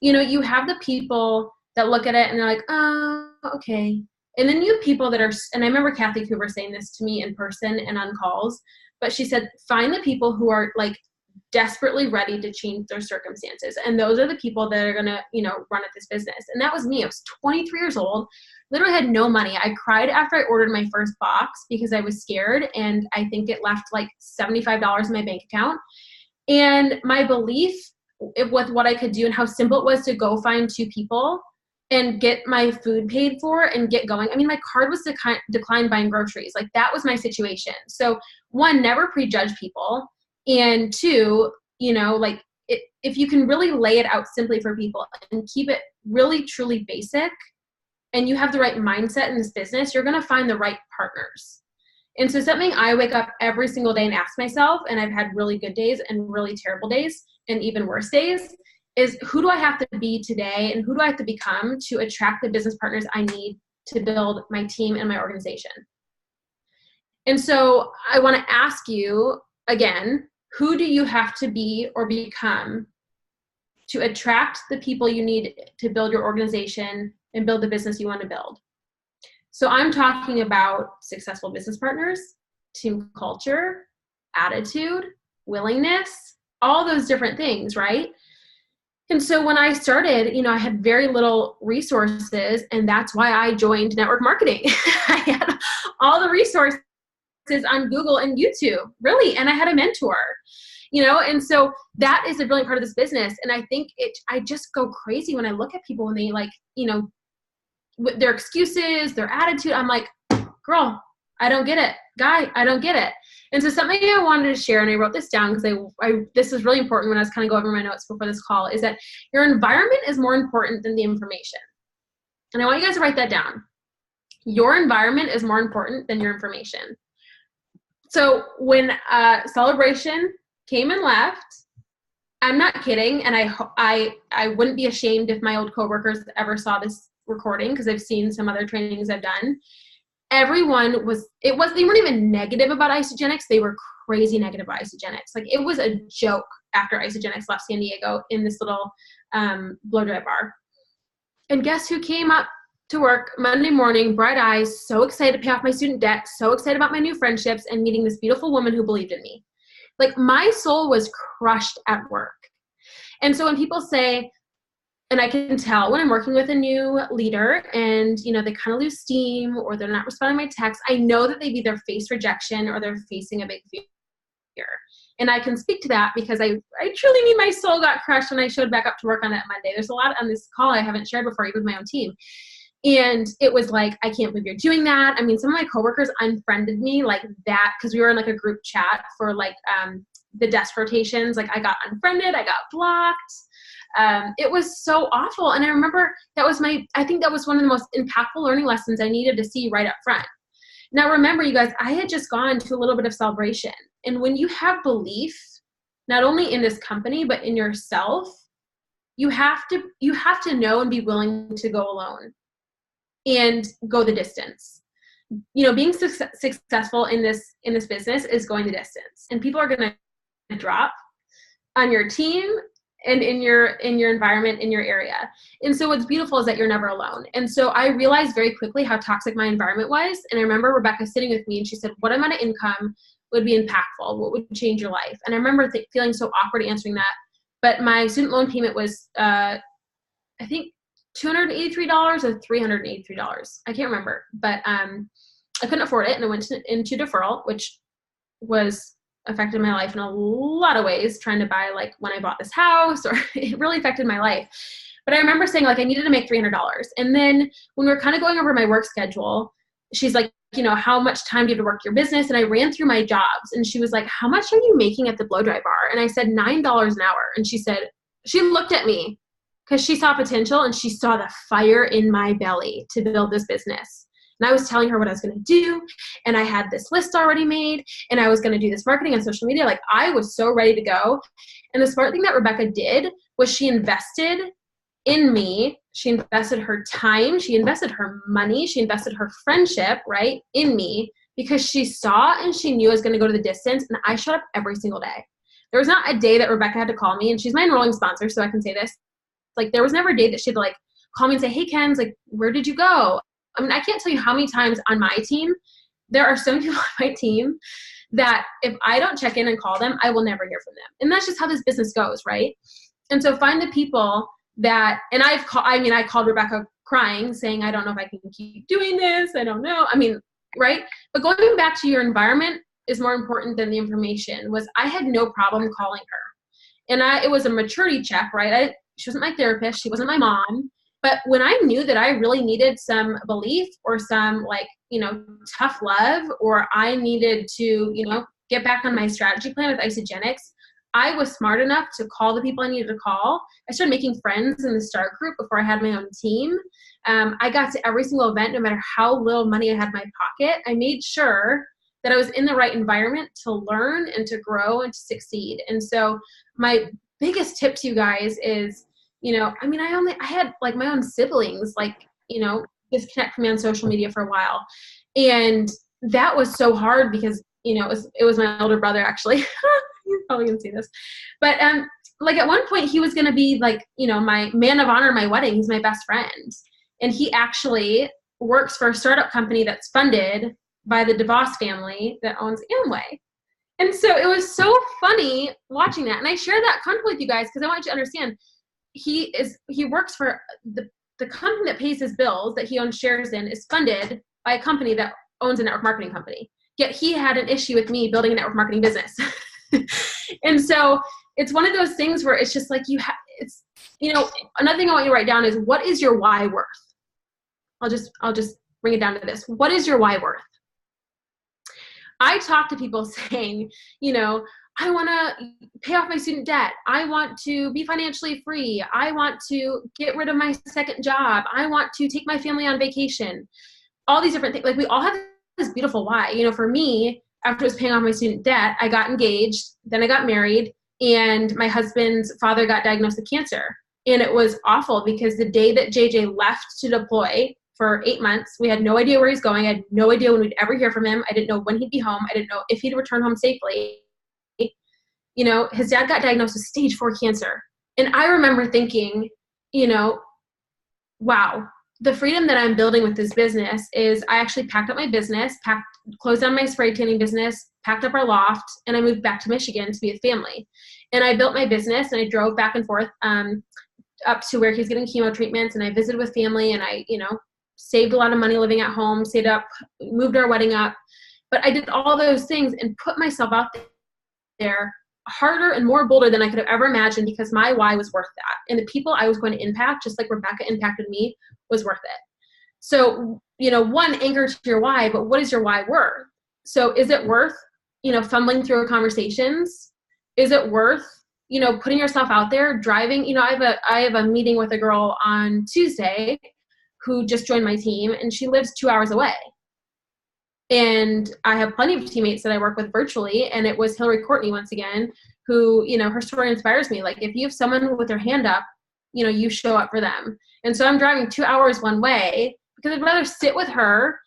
you have the people that look at it and they're like, oh, okay. And then you have people that are, and I remember Kathy Cooper saying this to me in person and on calls, but she said, find the people who are like desperately ready to change their circumstances. And those are the people that are going to, run at this business. And that was me. I was 23 years old, literally had no money. I cried after I ordered my first box because I was scared. And I think it left like $75 in my bank account. And my belief with what I could do and how simple it was to go find 2 people and get my food paid for and get going. I mean, my card was declined buying groceries. Like that was my situation. So 1, never prejudge people. And 2, if you can really lay it out simply for people and keep it really, truly basic, and you have the right mindset in this business, you're going to find the right partners. And so something I wake up every single day and ask myself, and I've had really good days and really terrible days and even worse days, is who do I have to be today and who do I have to become to attract the business partners I need to build my team and my organization? And so I want to ask you again, who do you have to be or become to attract the people you need to build your organization and build the business you want to build? So I'm talking about successful business partners, team culture, attitude, willingness, all those different things, right? And so when I started, I had very little resources, and that's why I joined network marketing. I had all the resources on Google and YouTube, really, and I had a mentor, and so that is a brilliant part of this business. And I think I just go crazy when I look at people and they with their excuses, their attitude. I'm like, girl, I don't get it. Guy, I don't get it. And so something I wanted to share, and I wrote this down because this is really important when I was kind of going over my notes before this call, is that your environment is more important than the information. And I want you guys to write that down. Your environment is more important than your information. So when Celebration came and left, I'm not kidding, and I wouldn't be ashamed if my old coworkers ever saw this recording because I've seen some other trainings I've done. Everyone they weren't even negative about Isagenix. They were crazy negative about Isagenix. Like it was a joke after Isagenix left San Diego in this little blow dry bar. And guess who came up to work Monday morning, bright eyes, so excited to pay off my student debt, so excited about my new friendships and meeting this beautiful woman who believed in me. Like my soul was crushed at work. And so when people say, and I can tell when I'm working with a new leader and, they kind of lose steam or they're not responding to my texts, I know that they've either faced rejection or they're facing a big fear. And I can speak to that because I truly mean my soul got crushed when I showed back up to work on that Monday. There's a lot on this call I haven't shared before, even with my own team. And it was like, I can't believe you're doing that. I mean, some of my coworkers unfriended me like that because we were in like a group chat for like the desk rotations. Like I got unfriended, I got blocked. It was so awful. And I remember I think that was one of the most impactful learning lessons I needed to see right up front. Now, remember you guys, I had just gone to a little bit of Celebration. And when you have belief, not only in this company, but in yourself, you have to know and be willing to go alone and go the distance. Being successful in this business is going the distance, and people are going to drop on your team and in your environment, in your area. And so what's beautiful is that you're never alone. And so I realized very quickly how toxic my environment was. And I remember Rebekah sitting with me and she said, what amount of income would be impactful? What would change your life? And I remember feeling so awkward answering that. But my student loan payment was, I think, $283 or $383. I can't remember. But I couldn't afford it. And I went into deferral, which was affected my life in a lot of ways, trying to buy like when I bought this house, or it really affected my life. But I remember saying like I needed to make $300. And then when we were kind of going over my work schedule, she's like, how much time do you have to work your business? And I ran through my jobs and she was like, how much are you making at the blow dry bar? And I said $9 an hour. And she looked at me because she saw potential and she saw the fire in my belly to build this business. And I was telling her what I was going to do. And I had this list already made. And I was going to do this marketing on social media. Like I was so ready to go. And the smart thing that Rebekah did was she invested in me. She invested her time. She invested her money. She invested her friendship, right, in me, because she saw and she knew I was going to go to the distance. And I showed up every single day. There was not a day that Rebekah had to call me. And she's my enrolling sponsor, so I can say this. Like there was never a day that she had to like call me and say, hey, Ken's, like, where did you go? I mean, I can't tell you how many times on my team, there are some people on my team that if I don't check in and call them, I will never hear from them. And that's just how this business goes, right? And so find the people that, and I called Rebekah crying, saying, I don't know if I can keep doing this. I don't know. I mean, right? But going back to your environment is more important than the information. Was I had no problem calling her. And it was a maturity check, right? She wasn't my therapist. She wasn't my mom. But when I knew that I really needed some belief or some tough love, or I needed to, get back on my strategy plan with Isogenics, I was smart enough to call the people I needed to call. I started making friends in the start group before I had my own team. I got to every single event, no matter how little money I had in my pocket. I made sure that I was in the right environment to learn and to grow and to succeed. And so my biggest tip to you guys is, I had like my own siblings, disconnect from me on social media for a while. And that was so hard because, it was my older brother, actually. He's probably gonna see this. But at one point he was gonna be my man of honor at my wedding. He's my best friend. And he actually works for a startup company that's funded by the DeVos family that owns Amway. And so it was so funny watching that. And I share that content with you guys because I want you to understand he works for the company that pays his bills that he owns shares in is funded by a company that owns a network marketing company. Yet he had an issue with me building a network marketing business. And so it's one of those things where it's just like another thing I want you to write down is, what is your why worth? I'll just bring it down to this. What is your why worth? I talk to people saying, I want to pay off my student debt. I want to be financially free. I want to get rid of my second job. I want to take my family on vacation. All these different things. Like, we all have this beautiful why. For me, after I was paying off my student debt, I got engaged, then I got married, and my husband's father got diagnosed with cancer. And it was awful because the day that JJ left to deploy for 8 months, we had no idea where he's going. I had no idea when we'd ever hear from him. I didn't know when he'd be home. I didn't know if he'd return home safely. His dad got diagnosed with stage 4 cancer. And I remember thinking, wow, the freedom that I'm building with this business is I actually packed up my business, closed down my spray tanning business, packed up our loft, and I moved back to Michigan to be with family. And I built my business, and I drove back and forth up to where he's getting chemo treatments, and I visited with family, and I, saved a lot of money living at home, stayed up, moved our wedding up. But I did all those things and put myself out there harder and more bolder than I could have ever imagined, because my why was worth that. And the people I was going to impact, just like Rebekah impacted me, was worth it. So, one, anchor to your why, but what is your why worth? So is it worth, fumbling through conversations? Is it worth, putting yourself out there, driving? I have a meeting with a girl on Tuesday who just joined my team, and she lives 2 hours away. And I have plenty of teammates that I work with virtually, and it was Hillary Courtney once again, who, her story inspires me. Like, if you have someone with their hand up, you show up for them. And so I'm driving 2 hours one way because I'd rather sit with her,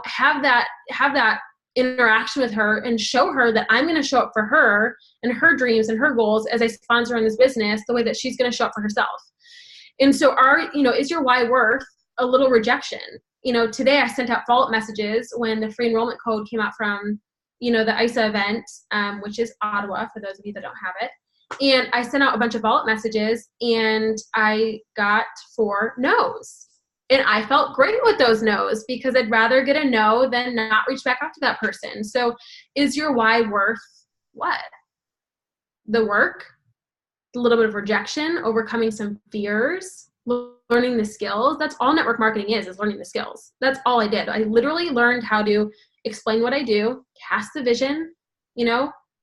have that interaction with her and show her that I'm going to show up for her and her dreams and her goals as I sponsor in this business the way that she's going to show up for herself. And so is your why worth a little rejection? Today I sent out follow-up messages when the free enrollment code came out from, the ISA event, which is Ottawa, for those of you that don't have it. And I sent out a bunch of follow-up messages, and I got 4 no's. And I felt great with those no's because I'd rather get a no than not reach back out to that person. So is your why worth what? The work, a little bit of rejection, overcoming some fears, learning the skills. That's all network marketing is learning the skills. That's all I did. I literally learned how to explain what I do, cast the vision,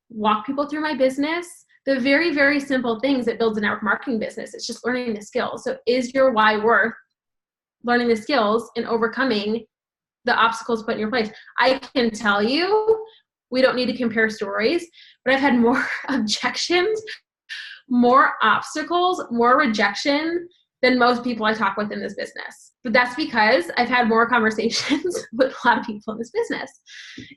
walk people through my business, the very, very simple things that builds a network marketing business. It's just learning the skills. So is your why worth learning the skills and overcoming the obstacles put in your place? I can tell you, we don't need to compare stories, but I've had more objections, more obstacles, more rejection than most people I talk with in this business. But that's because I've had more conversations with a lot of people in this business.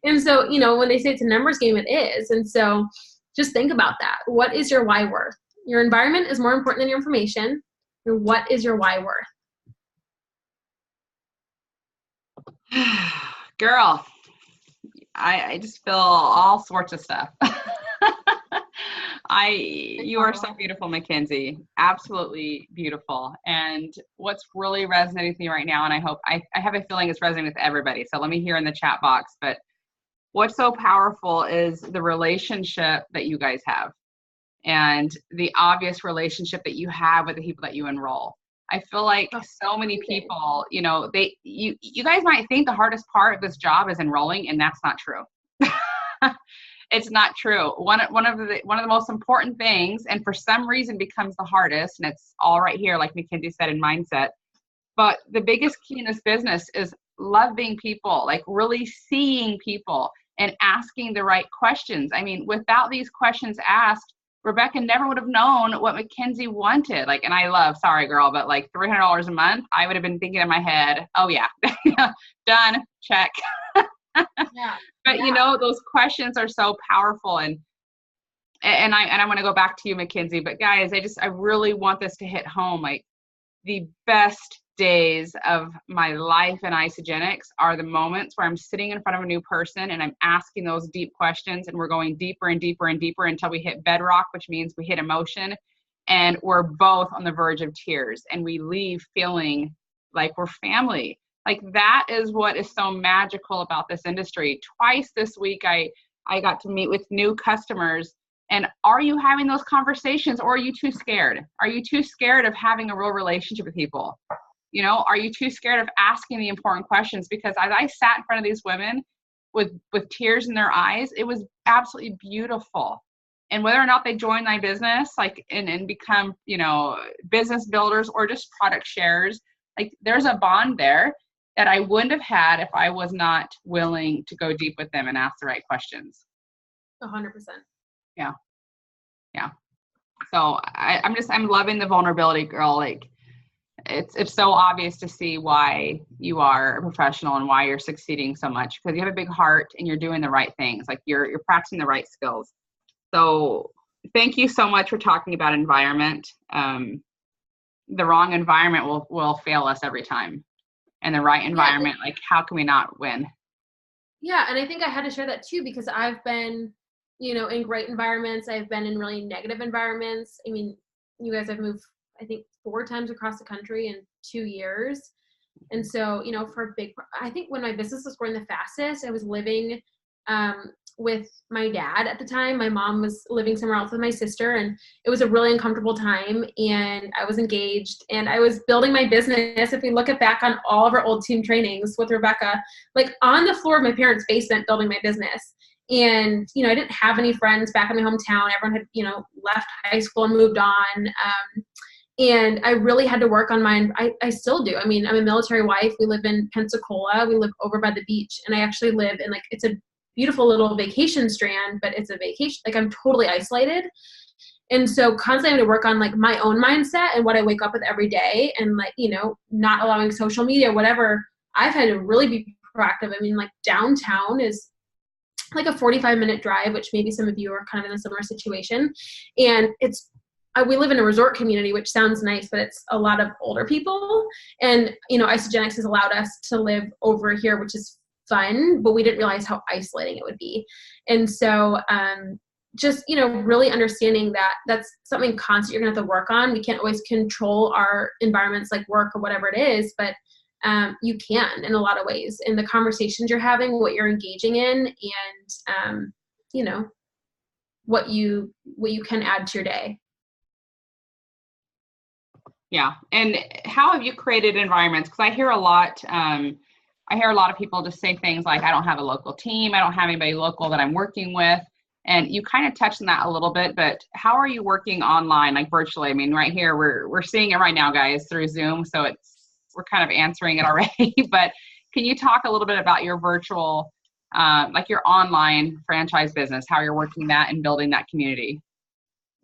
And so, when they say it's a numbers game, it is. And so just think about that. What is your why worth? Your environment is more important than your information. What is your why worth? Girl, I just feel all sorts of stuff. You are so beautiful, Mackenzie. Absolutely beautiful. And what's really resonating with me right now, and I have a feeling it's resonating with everybody. So let me hear in the chat box, but what's so powerful is the relationship that you guys have and the obvious relationship that you have with the people that you enroll. I feel like so many people, you know, you guys might think the hardest part of this job is enrolling, and that's not true. It's not true. One of the most important things, and for some reason becomes the hardest, and it's all right here, like Mackenzie said, in mindset. But the biggest key in this business is loving people, like really seeing people and asking the right questions. I mean, without these questions asked, Rebekah never would have known what Mackenzie wanted. Like, and I love, sorry girl, but like $300 a month, I would have been thinking in my head, oh yeah, done, check. Yeah. But you know, those questions are so powerful. And I want to go back to you, Mackenzie, but guys, I really want this to hit home. Like, the best days of my life in Isagenix are the moments where I'm sitting in front of a new person and I'm asking those deep questions, and we're going deeper and deeper and deeper until we hit bedrock, which means we hit emotion, and we're both on the verge of tears, and we leave feeling like we're family. Like, that is what is so magical about this industry. Twice this week, I got to meet with new customers. And are you having those conversations, or are you too scared? Are you too scared of having a real relationship with people? You know, are you too scared of asking the important questions? Because as I sat in front of these women with tears in their eyes, it was absolutely beautiful. And whether or not they join my business, like, and become, you know, business builders or just product shares, like, there's a bond there that I wouldn't have had if I was not willing to go deep with them and ask the right questions. 100%. Yeah. Yeah. So I'm loving the vulnerability, girl. Like, it's so obvious to see why you are a professional and why you're succeeding so much, because you have a big heart and you're doing the right things. Like, you're practicing the right skills. So thank you so much for talking about environment. The wrong environment will fail us every time. And the right environment, like, how can we not win? Yeah. And I think I had to share that too, because I've been, you know, in great environments. I've been in really negative environments. I mean, you guys have moved, I think, 4 times across the country in 2 years. And so, you know, I think when my business was growing the fastest, I was living with my dad at the time. My mom was living somewhere else with my sister, and it was a really uncomfortable time. And I was engaged and I was building my business. If we look back on all of our old team trainings with Rebekah, like, on the floor of my parents' basement, building my business. And, you know, I didn't have any friends back in my hometown. Everyone had, you know, left high school and moved on. And I really had to work on mine. I still do. I mean, I'm a military wife. We live in Pensacola. We live over by the beach. And I actually live in, like, it's a beautiful little vacation strand, but it's a vacation. Like, I'm totally isolated. And so constantly having to work on, like, my own mindset and what I wake up with every day, and, like, you know, not allowing social media, whatever. I've had to really be proactive. I mean, like, downtown is like a 45-minute drive, which maybe some of you are kind of in a similar situation. And we live in a resort community, which sounds nice, but it's a lot of older people. And, you know, Isagenix has allowed us to live over here, which is fun, but we didn't realize how isolating it would be. And so just, you know, really understanding that that's something constant you're going to have to work on. We can't always control our environments, like work or whatever it is, but you can in a lot of ways, in the conversations you're having, what you're engaging in, and you know, what you can add to your day. Yeah. And how have you created environments? Because I hear a lot of people just say things like, I don't have a local team. I don't have anybody local that I'm working with. And you kind of touched on that a little bit, but how are you working online, like virtually? I mean, right here, we're seeing it right now, guys, through Zoom. So we're kind of answering it already, but can you talk a little bit about your virtual, like your online franchise business, how you're working that and building that community?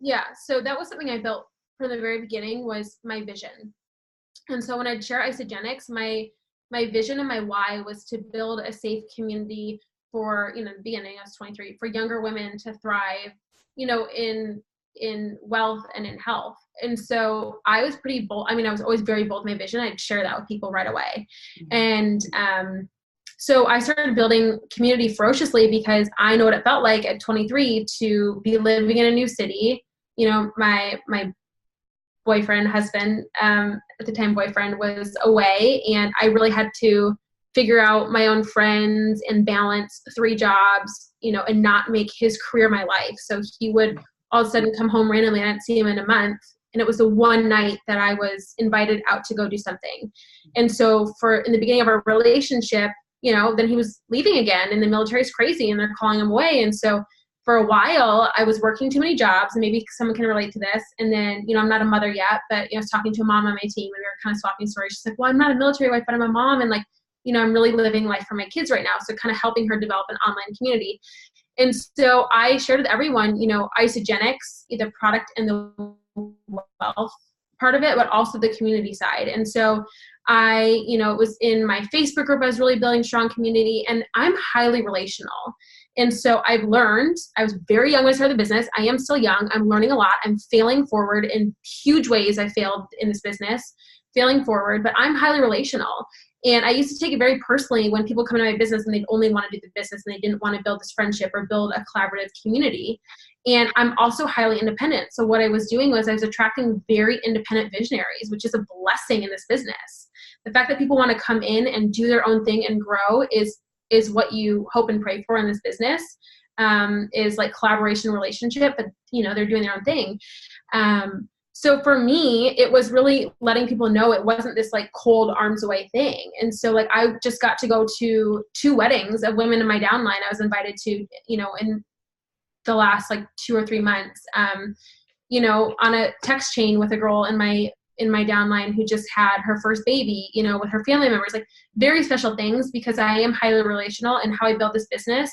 Yeah. So that was something I built from the very beginning, was my vision. And so when I'd share Isagenix, my vision and my why was to build a safe community for, you know, the beginning, I was 23, for younger women to thrive, you know, in wealth and in health. And so I was pretty bold. I mean, I was always very bold in my vision. I'd share that with people right away. And So I started building community ferociously because I know what it felt like at 23 to be living in a new city. You know, my husband, at the time boyfriend, was away, and I really had to figure out my own friends and balance 3 jobs, you know, and not make his career my life. So he would all of a sudden come home randomly, and I didn't see him in a month. And it was the one night that I was invited out to go do something. And so in the beginning of our relationship, you know, then he was leaving again, and the military is crazy and they're calling him away. And so for a while I was working too many jobs, and maybe someone can relate to this. And then, you know, I'm not a mother yet, but, you know, I was talking to a mom on my team, and we were kind of swapping stories. She's like, well, I'm not a military wife, but I'm a mom. And like, you know, I'm really living life for my kids right now. So kind of helping her develop an online community. And so I shared with everyone, you know, isogenics, the product and the wealth part of it, but also the community side. And so you know, it was in my Facebook group, I was really building strong community, and I'm highly relational. And so I've learned, I was very young when I started the business. I am still young. I'm learning a lot. I'm failing forward in huge ways. I failed in this business, failing forward, but I'm highly relational. And I used to take it very personally when people come into my business and they'd only want to do the business and they didn't want to build this friendship or build a collaborative community. And I'm also highly independent. So what I was doing was I was attracting very independent visionaries, which is a blessing in this business. The fact that people want to come in and do their own thing and grow is what you hope and pray for in this business, is like collaboration, relationship, but you know, they're doing their own thing. So for me, it was really letting people know it wasn't this like cold arms away thing. And so like, I just got to go to 2 weddings of women in my downline. I was invited to, you know, in the last like 2 or 3 months, you know, on a text chain with a girl in my downline who just had her first baby, you know, with her family members, like very special things, because I am highly relational, and how I build this business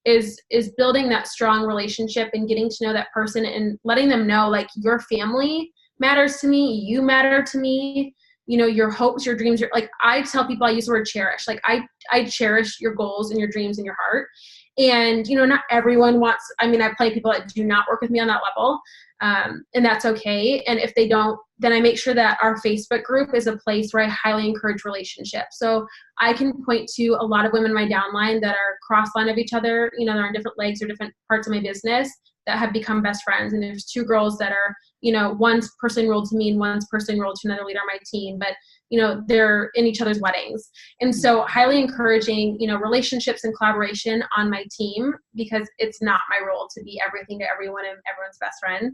is building that strong relationship and getting to know that person and letting them know like your family matters to me, you matter to me, you know, your hopes, your dreams, like I tell people, I use the word cherish, like I cherish your goals and your dreams in your heart. And, you know, not everyone wants, I mean, I have plenty of people that do not work with me on that level. And that's okay. And if they don't, then I make sure that our Facebook group is a place where I highly encourage relationships. So I can point to a lot of women in my downline that are cross-line of each other. You know, they're on different legs or different parts of my business that have become best friends. And there's 2 girls that are, you know, one's person enrolled to me and one's person enrolled to another leader on my team, but you know, they're in each other's weddings. And so highly encouraging, you know, relationships and collaboration on my team, because it's not my role to be everything to everyone and everyone's best friend.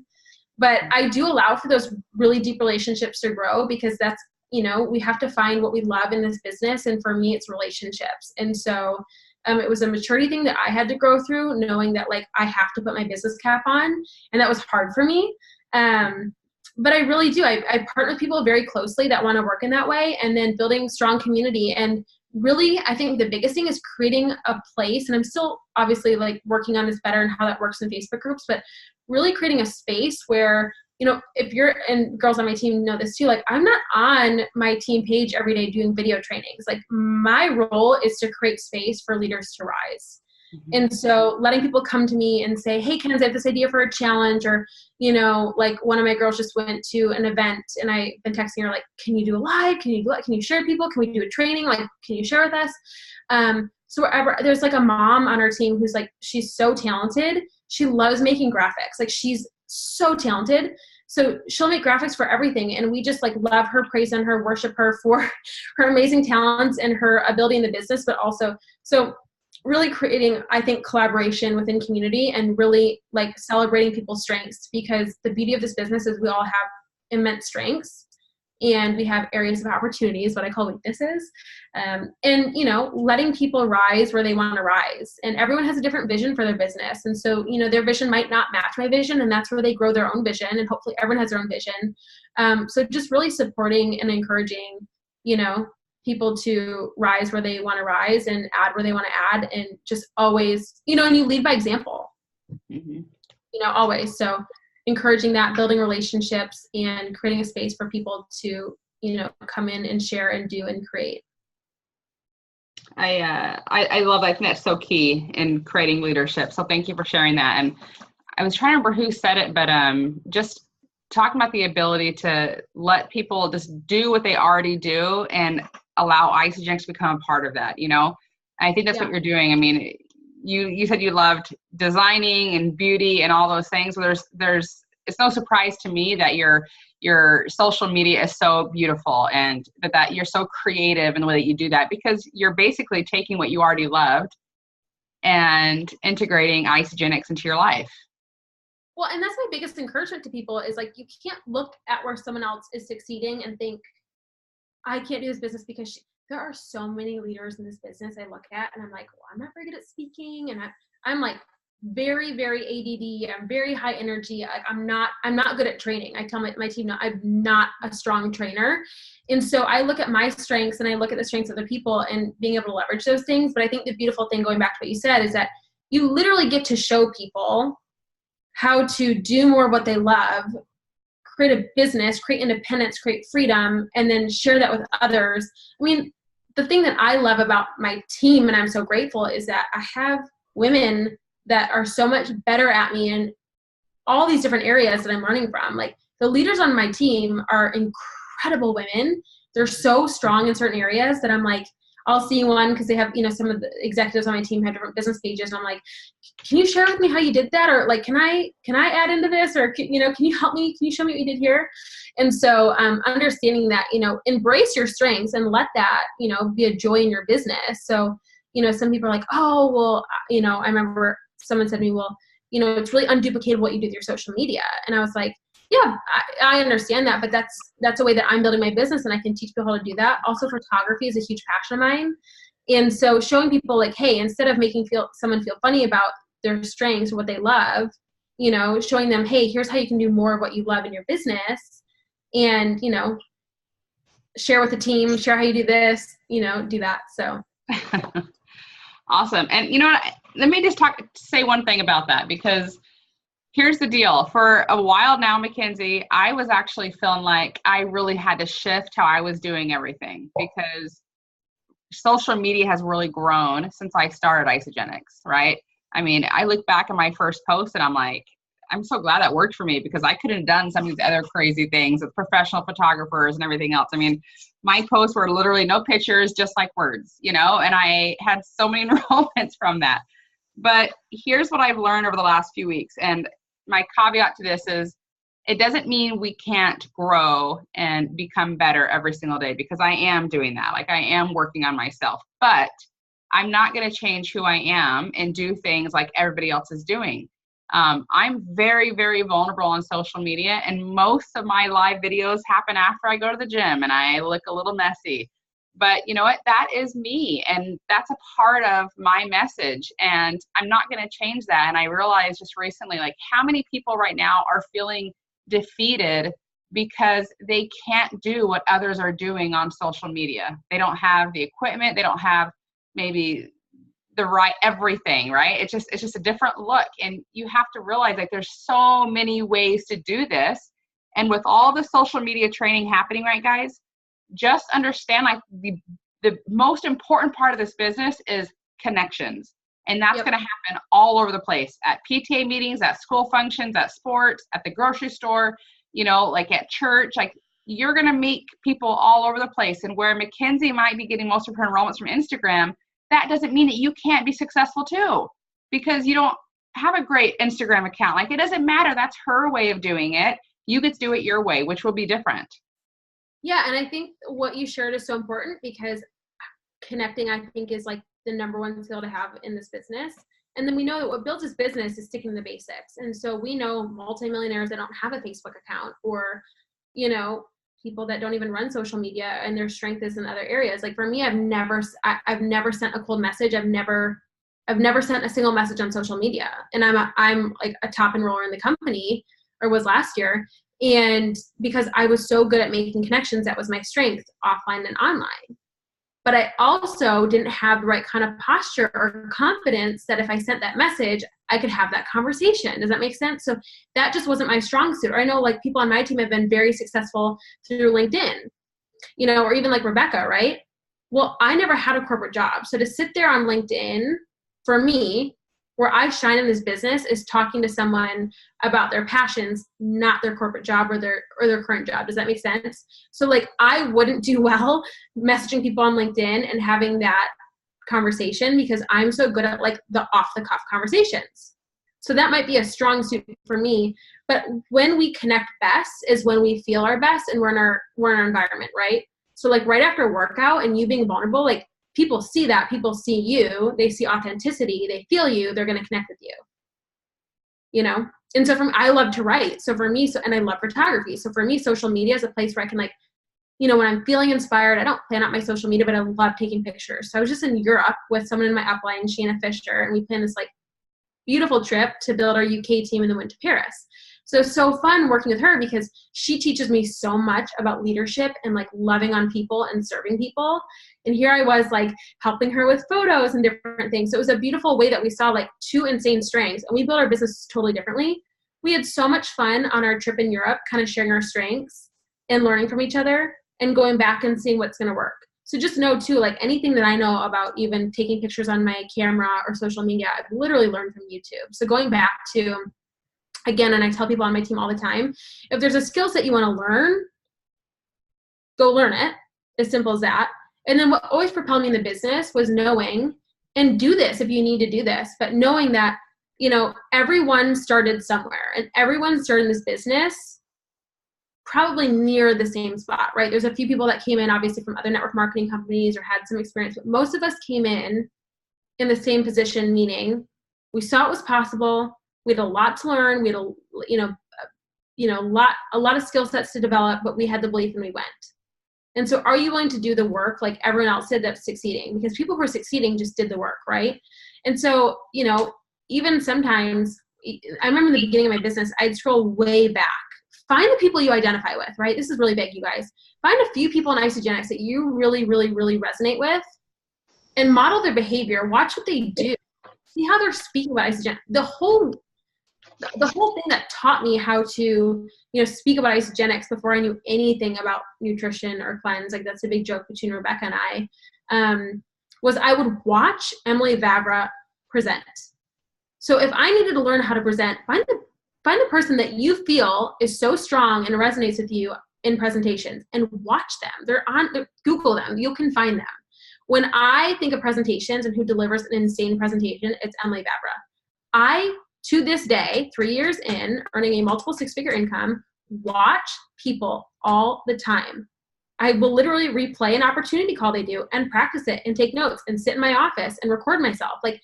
But I do allow for those really deep relationships to grow, because that's, you know, we have to find what we love in this business. And for me, it's relationships. And so it was a maturity thing that I had to grow through, knowing that like I have to put my business cap on. And that was hard for me. But I really do. I partner with people very closely that want to work in that way, and then building strong community. And really, I think the biggest thing is creating a place, and I'm still obviously like working on this better and how that works in Facebook groups, but really creating a space where, you know, if you're, and girls on my team know this too, like I'm not on my team page every day doing video trainings. Like my role is to create space for leaders to rise. Mm-hmm. And so letting people come to me and say, hey, Kenzie, I have this idea for a challenge, or, you know, like one of my girls just went to an event and I've been texting her like, can you do a live? Can you share with people? Can we do a training? Like, can you share with us? So wherever there's like a mom on our team who's like, she's so talented. She loves making graphics. Like she's so talented. So she'll make graphics for everything. And we just like love her, praise on her, worship her for her amazing talents and her ability in the business, but also, so really creating, I think, collaboration within community and really like celebrating people's strengths, because the beauty of this business is we all have immense strengths and we have areas of opportunities, what I call weaknesses. And, you know, letting people rise where they want to rise, and everyone has a different vision for their business. And so, you know, their vision might not match my vision, and that's where they grow their own vision, and hopefully everyone has their own vision. So just really supporting and encouraging, you know, people to rise where they want to rise and add where they want to add, and just always, you know, and you lead by example, you know, always. So encouraging that, building relationships, and creating a space for people to, you know, come in and share and do and create. I love, I think that's so key in creating leadership. So thank you for sharing that. And I was trying to remember who said it, but just talking about the ability to let people just do what they already do and allow Isagenix to become a part of that, you know? I think that's what you're doing. I mean, you said you loved designing and beauty and all those things. So it's no surprise to me that your social media is so beautiful, and that you're so creative in the way that you do that, because you're basically taking what you already loved and integrating Isagenix into your life. Well, and that's my biggest encouragement to people is like, you can't look at where someone else is succeeding and think, I can't do this business because there are so many leaders in this business I look at and I'm like, well, I'm not very good at speaking. And I'm like very, very ADD. I'm very high energy. I'm not good at training. I tell my team, no, I'm not a strong trainer. And so I look at my strengths and I look at the strengths of other people and being able to leverage those things. But I think the beautiful thing, going back to what you said, is that you literally get to show people how to do more of what they love, create a business, create independence, create freedom, and then share that with others. I mean, the thing that I love about my team, and I'm so grateful, is that I have women that are so much better at me in all these different areas that I'm learning from. Like, the leaders on my team are incredible women. They're so strong in certain areas that I'm like, I'll see one because they have, some of the executives on my team have different business pages. And I'm like, can you share with me how you did that? Or like, can I add into this? Or, can you help me? Can you show me what you did here? And so understanding that, embrace your strengths and let that, be a joy in your business. So, some people are like, oh, well, I remember someone said to me, well, it's really unduplicatable what you do with your social media. And I was like, yeah, I understand that, but that's a way that I'm building my business and I can teach people how to do that. Also, photography is a huge passion of mine. And so showing people like, hey, instead of making someone feel funny about their strengths or what they love, showing them, hey, here's how you can do more of what you love in your business, and, share with the team, share how you do this, do that. So. Awesome. And let me just say one thing about that, because here's the deal. For a while now, Mackenzie, I was actually feeling like I really had to shift how I was doing everything, because social media has really grown since I started Isagenix, right? I mean, I look back at my first post and I'm like, I'm so glad that worked for me, because I could have done some of these other crazy things with professional photographers and everything else. I mean, my posts were literally no pictures, just like words, and I had so many enrollments from that. But here's what I've learned over the last few weeks. And my caveat to this is, it doesn't mean we can't grow and become better every single day, because I am doing that. Like, I am working on myself, but I'm not going to change who I am and do things like everybody else is doing. I'm very, very vulnerable on social media, and most of my live videos happen after I go to the gym and I look a little messy. But you know what? That is me, and that's a part of my message, and I'm not going to change that. And I realized just recently, like, how many people right now are feeling defeated because they can't do what others are doing on social media. They don't have the equipment. They don't have maybe the right everything, right? It's just a different look. And you have to realize, like, there's so many ways to do this. And with all the social media training happening, right, guys, just understand, like, the most important part of this business is connections. And that's going to happen all over the place, at PTA meetings, at school functions, at sports, at the grocery store, like at church. Like, you're going to meet people all over the place. And where Mackenzie might be getting most of her enrollments from Instagram, that doesn't mean that you can't be successful too, because you don't have a great Instagram account. Like, it doesn't matter. That's her way of doing it. You get to do it your way, which will be different. Yeah. And I think what you shared is so important, because connecting, I think, is like the number one skill to have in this business. And then we know that what builds this business is sticking to the basics. And so we know multimillionaires that don't have a Facebook account, or, people that don't even run social media, and their strength is in other areas. Like, for me, I've never sent a cold message. I've never sent a single message on social media. And I'm like a top enroller in the company, or was last year. And because I was so good at making connections, that was my strength, offline and online. But I also didn't have the right kind of posture or confidence that if I sent that message, I could have that conversation. Does that make sense? So that just wasn't my strong suit. Or I know, like, people on my team have been very successful through LinkedIn, or even like Rebekah, right? Well, I never had a corporate job. So to sit there on LinkedIn, for me, where I shine in this business, is talking to someone about their passions, not their corporate job or their current job. Does that make sense? So, like, I wouldn't do well messaging people on LinkedIn and having that conversation because I'm so good at like the off the cuff conversations. So that might be a strong suit for me. But when we connect best is when we feel our best and we're in our environment, right? So like right after a workout and you being vulnerable, like people see that, people see you, they see authenticity, they feel you, they're going to connect with you, you know? And so I love to write. So for me, and I love photography. So for me, social media is a place where I can like, you know, when I'm feeling inspired, I don't plan out my social media, but I love taking pictures. So I was just in Europe with someone in my upline, Shayna Fisher, and we planned this like beautiful trip to build our UK team and then went to Paris. So fun working with her because she teaches me so much about leadership and like loving on people and serving people. And here I was like helping her with photos and different things. So it was a beautiful way that we saw like two insane strengths and we built our business totally differently. We had so much fun on our trip in Europe, kind of sharing our strengths and learning from each other and going back and seeing what's going to work. So just know too, like anything that I know about even taking pictures on my camera or social media, I've literally learned from YouTube. So going back to, again, and I tell people on my team all the time, if there's a skill set you want to learn, go learn it. As simple as that. And then what always propelled me in the business was knowing, and do this if you need to do this, but knowing that, you know, everyone started somewhere and everyone started in this business probably near the same spot, right? There's a few people that came in obviously from other network marketing companies or had some experience, but most of us came in the same position, meaning we saw it was possible. We had a lot to learn. We had a lot of skill sets to develop, but we had the belief and we went. And so are you willing to do the work like everyone else did that's succeeding? Because people who are succeeding just did the work, right? And so, you know, even sometimes, I remember in the beginning of my business, I'd scroll way back. Find the people you identify with, right? This is really big, you guys. Find a few people in Isogenics that you really, really, really resonate with and model their behavior. Watch what they do. See how they're speaking about Isogenics. The whole thing that taught me how to, you know, speak about Isogenics before I knew anything about nutrition or cleanse, like that's a big joke between Rebekah and I, was I would watch Emily Vavra present. So if I needed to learn how to present, find the person that you feel is so strong and resonates with you in presentations and watch them. Google them. You can find them. When I think of presentations and who delivers an insane presentation, it's Emily Vavra. I, to this day, 3 years in, earning a multiple six-figure income, watch people all the time. I will literally replay an opportunity call they do and practice it and take notes and sit in my office and record myself. Like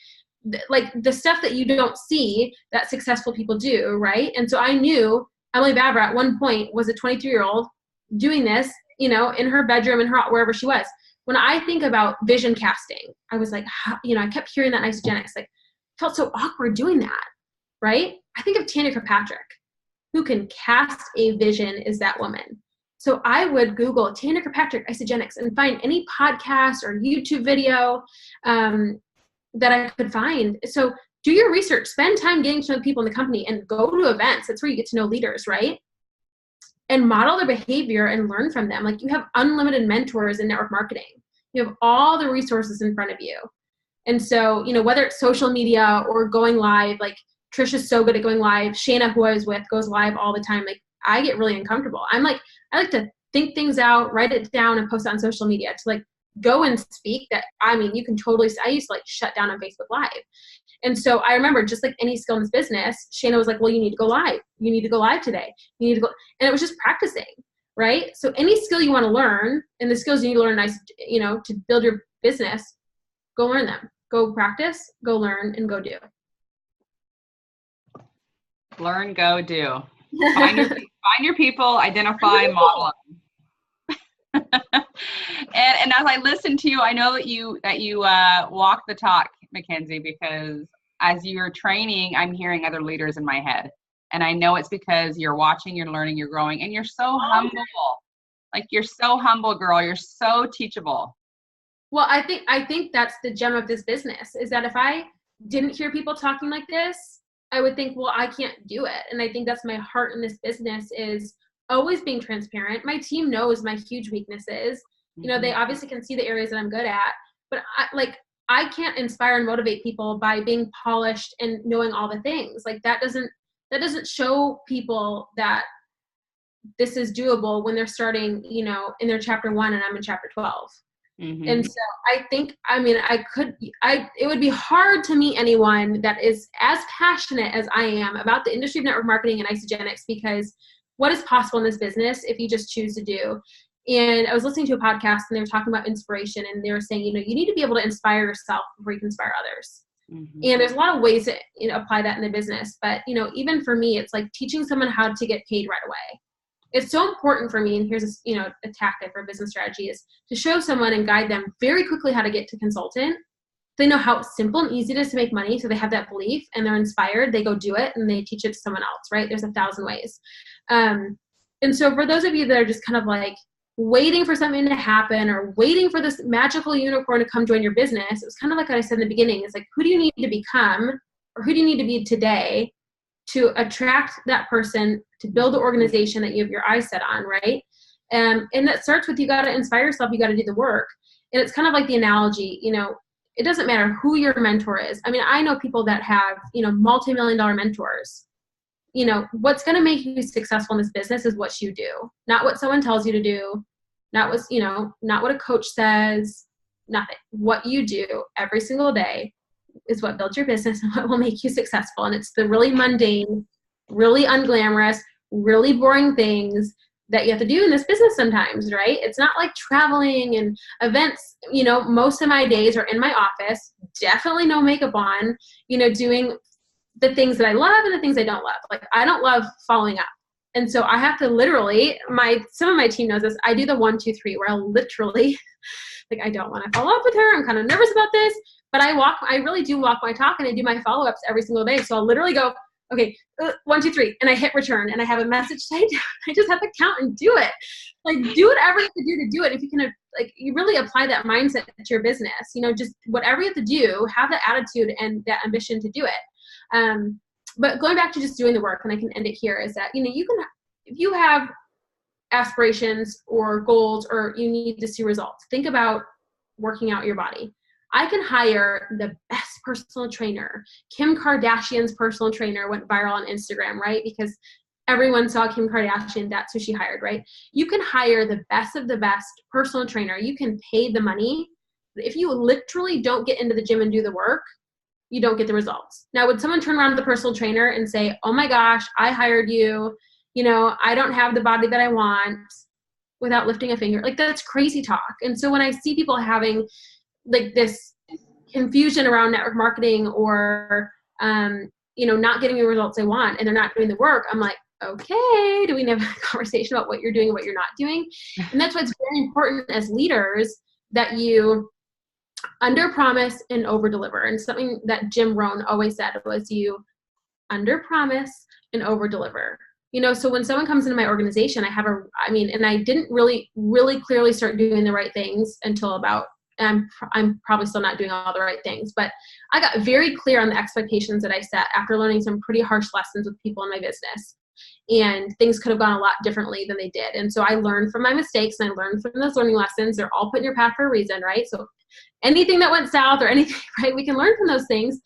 the stuff that you don't see that successful people do, right? And so I knew Emily Vavra at one point was a 22-year-old doing this, you know, in her bedroom, in her, wherever she was. When I think about vision casting, I was like, you know, I kept hearing that in Isogenics, like, felt so awkward doing that, right? I think of Tanya Kirkpatrick, who can cast a vision is that woman. So I would Google Tanya Kirkpatrick Isogenics and find any podcast or YouTube video that I could find. So do your research, spend time getting to know people in the company and go to events. That's where you get to know leaders, right? And model their behavior and learn from them. Like you have unlimited mentors in network marketing. You have all the resources in front of you. And so, you know, whether it's social media or going live, like Trisha's so good at going live. Shayna, who I was with, goes live all the time. Like I get really uncomfortable. I like to think things out, write it down and post it on social media to like go and speak that, I mean, you can totally, I used to like shut down on Facebook Live. And so I remember just like any skill in this business, Shayna was like, well, you need to go live. You need to go live today. You need to go. And it was just practicing, right? So any skill you want to learn and the skills you need to learn, you know, to build your business, go learn them. Go practice, go learn, and go do. Learn, go, do. Find your people, identify, model them. and as I listen to you, I know that you walk the talk, Mackenzie, because as you're training, I'm hearing other leaders in my head. And I know it's because you're watching, you're learning, you're growing, and you're so humble. Like you're so humble, girl. You're so teachable. Well, I think that's the gem of this business is that if I didn't hear people talking like this, I would think, well, I can't do it. And I think that's my heart in this business is always being transparent. My team knows my huge weaknesses. You know, they obviously can see the areas that I'm good at, but I can't inspire and motivate people by being polished and knowing all the things. Like that doesn't show people that this is doable when they're starting, you know, in their chapter 1 and I'm in chapter 12. And so I think, I mean, it would be hard to meet anyone that is as passionate as I am about the industry of network marketing and isogenics, because what is possible in this business if you just choose to do. And I was listening to a podcast and they were talking about inspiration, and they were saying, you know, you need to be able to inspire yourself before you can inspire others. And there's a lot of ways to, you know, apply that in the business. But, you know, even for me, it's like teaching someone how to get paid right away. It's so important for me, and here's a, you know, a tactic for business strategy, is to show someone and guide them very quickly how to get to consultant. They know how simple and easy it is to make money, so they have that belief and they're inspired. They go do it and they teach it to someone else, right? There's 1,000 ways. And so for those of you that are just kind of like waiting for something to happen or waiting for this magical unicorn to come join your business, it was kind of like what I said in the beginning. It's like, who do you need to become, or who do you need to be today to attract that person to build the organization that you have your eyes set on, right? And that starts with, you got to inspire yourself, you got to do the work. And it's kind of like the analogy, you know, it doesn't matter who your mentor is. I mean, I know people that have, you know, multi-million-dollar mentors. You know, what's going to make you successful in this business is what you do, not what someone tells you to do, not what, you know, not what a coach says, nothing. What you do every single day is what builds your business and what will make you successful. And it's the really mundane, really unglamorous, really boring things that you have to do in this business sometimes, right? It's not like traveling and events. You know, most of my days are in my office, definitely no makeup on, you know, doing the things that I love and the things I don't love. Like, I don't love following up. And so I have to literally, some of my team knows this, I do the 1, 2, 3, where I'll literally, like, I don't want to follow up with her. I'm kind of nervous about this, but I really do walk my talk, and I do my follow-ups every single day. So I'll literally go, okay, 1, 2, 3, and I hit return, and I have a message to type down. I just have to count and do it. Like, do whatever you have to do to do it. If you can, like, you really apply that mindset to your business, you know, just whatever you have to do, have that attitude and that ambition to do it. But going back to just doing the work, and I can end it here, is that, you know, you can, if you have aspirations or goals, or you need to see results, think about working out your body. I can hire the best personal trainer. Kim Kardashian's personal trainer went viral on Instagram, right? Because everyone saw Kim Kardashian, that's who she hired, right? You can hire the best of the best personal trainer. You can pay the money. If you literally don't get into the gym and do the work, you don't get the results. Now, would someone turn around to the personal trainer and say, oh my gosh, I hired you, you know, I don't have the body that I want, without lifting a finger? Like, that's crazy talk. And so when I see people having like this confusion around network marketing, or, you know, not getting the results they want, and they're not doing the work, I'm like, okay, do we have a conversation about what you're doing and what you're not doing? And that's why it's very important as leaders that you under promise and over deliver. And something that Jim Rohn always said was, you under promise and over deliver. You know, so when someone comes into my organization, and I didn't really clearly start doing the right things until about, I'm probably still not doing all the right things, but I got very clear on the expectations that I set after learning some pretty harsh lessons with people in my business. And things could have gone a lot differently than they did. And so I learned from my mistakes, and I learned from those learning lessons. They're all put in your path for a reason, right? So anything that went south or anything, right, we can learn from those things.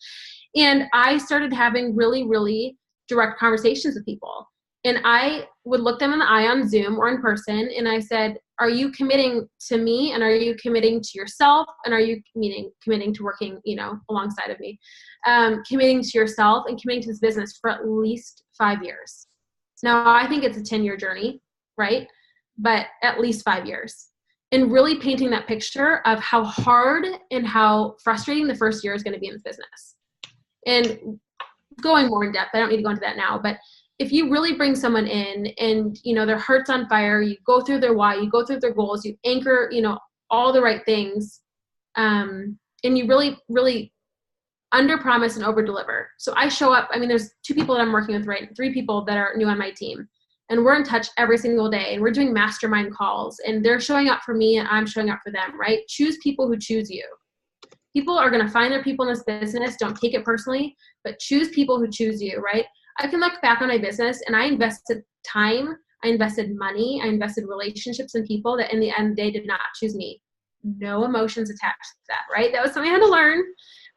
And I started having really, really direct conversations with people. And I would look them in the eye on Zoom or in person, and I said, are you committing to me, and are you committing to yourself, and are you committing to working, you know, alongside of me, committing to yourself and committing to this business for at least 5 years. Now, I think it's a 10-year journey, right? But at least 5 years. And really painting that picture of how hard and how frustrating the first year is going to be in this business. And going more in depth, I don't need to go into that now, but if you really bring someone in and, you know, their heart's on fire, you go through their why, you go through their goals, you anchor, you know, all the right things, and you really, really under promise and over deliver. So I show up, I mean, there's 2 people that I'm working with, right? 3 people that are new on my team, and we're in touch every single day, and we're doing mastermind calls, and they're showing up for me and I'm showing up for them, right? Choose people who choose you. People are going to find their people in this business. Don't take it personally, but choose people who choose you, right? I can look back on my business, and I invested time, I invested money, I invested relationships and people that in the end, they did not choose me. No emotions attached to that, right? That was something I had to learn.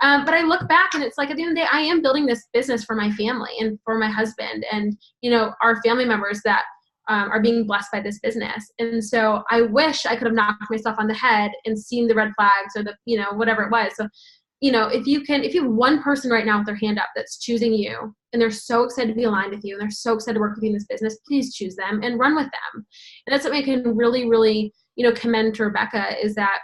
But I look back, and it's like, at the end of the day, I am building this business for my family and for my husband and, you know, our family members that are being blessed by this business. And so I wish I could have knocked myself on the head and seen the red flags or the, whatever it was. So, if you have one person right now with their hand up that's choosing you and they're so excited to be aligned with you and they're so excited to work with you in this business, please choose them and run with them. And that's something I can really, really, commend to Rebekah is that,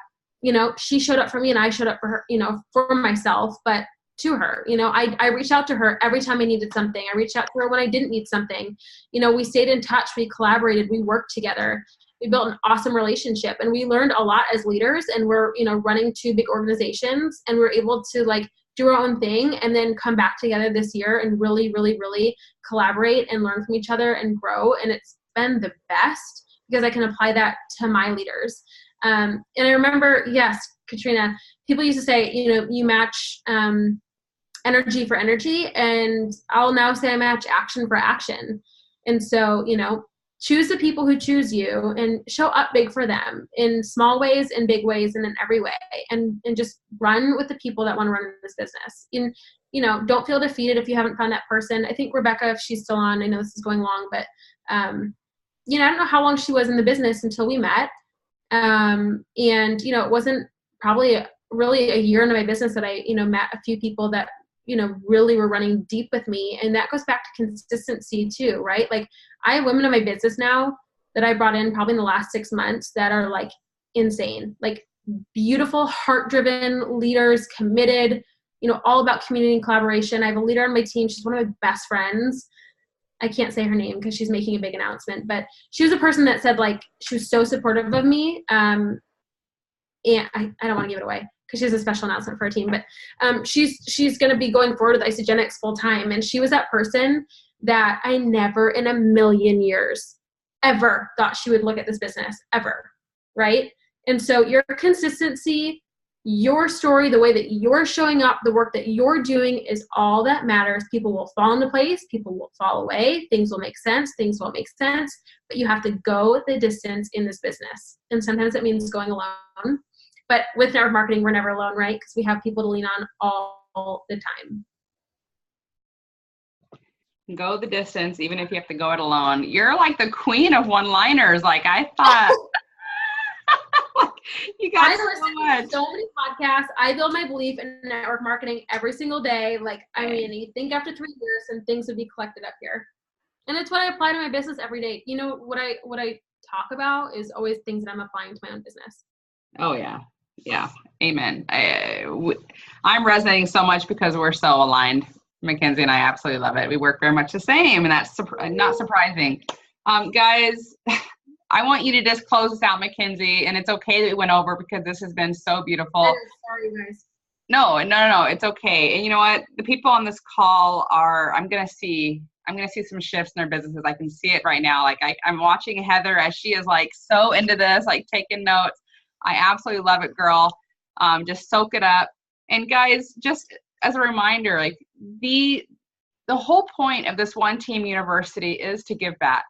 she showed up for me and I showed up for her, for myself, but to her, I reached out to her every time I needed something. I reached out to her when I didn't need something. We stayed in touch, we collaborated, we worked together. We built an awesome relationship and we learned a lot as leaders, and we're, running 2 big organizations, and we're able to like do our own thing and then come back together this year and really, really, really collaborate and learn from each other and grow. And it's been the best because I can apply that to my leaders. And I remember, yes, Katrina, people used to say, you match, energy for energy, and I'll now say I match action for action. And so, choose the people who choose you and show up big for them in small ways, in big ways, and in every way, and just run with the people that want to run this business. And, don't feel defeated if you haven't found that person. I think Rebekah, if she's still on, I know this is going long, but, I don't know how long she was in the business until we met. And, it wasn't probably really a year into my business that I, met a few people that, really were running deep with me. And that goes back to consistency too, right? Like I have women in my business now that I brought in probably in the last 6 months that are like insane, like beautiful, heart-driven leaders, committed, all about community and collaboration. I have a leader on my team. She's one of my best friends. I can't say her name because she's making a big announcement, but she was a person that said like, she was so supportive of me. And I don't want to give it away because she has a special announcement for her team, but she's going to be going forward with Isagenix full time. And she was that person that I never in a million years ever thought she would look at this business ever. Right. And so your consistency, your story, the way that you're showing up, the work that you're doing is all that matters. People will fall into place. People will fall away. Things will make sense. Things won't make sense, but you have to go the distance in this business. And sometimes it means going alone. But with network marketing, we're never alone, right? Because we have people to lean on all the time. Go the distance, even if you have to go it alone. You're like the queen of one-liners. Like I thought, you got so much. So many podcasts. I build my belief in network marketing every single day. Like, I mean, you think after 3 years and things would be collected up here. And it's what I apply to my business every day. What I talk about is always things that I'm applying to my own business. Oh yeah. Yeah. Amen. I'm resonating so much because we're so aligned. Mackenzie and I absolutely love it. We work very much the same, and that's not surprising. Guys, I want you to just close this out, Mackenzie, and it's okay that we went over because this has been so beautiful. Sorry, guys. No, it's okay. And you know what? The people on this call I'm going to see some shifts in their businesses. I can see it right now. Like I'm watching Heather as she is like so into this, like taking notes. I absolutely love it, girl. Just soak it up. And guys, just as a reminder, like the whole point of this One Team University is to give back.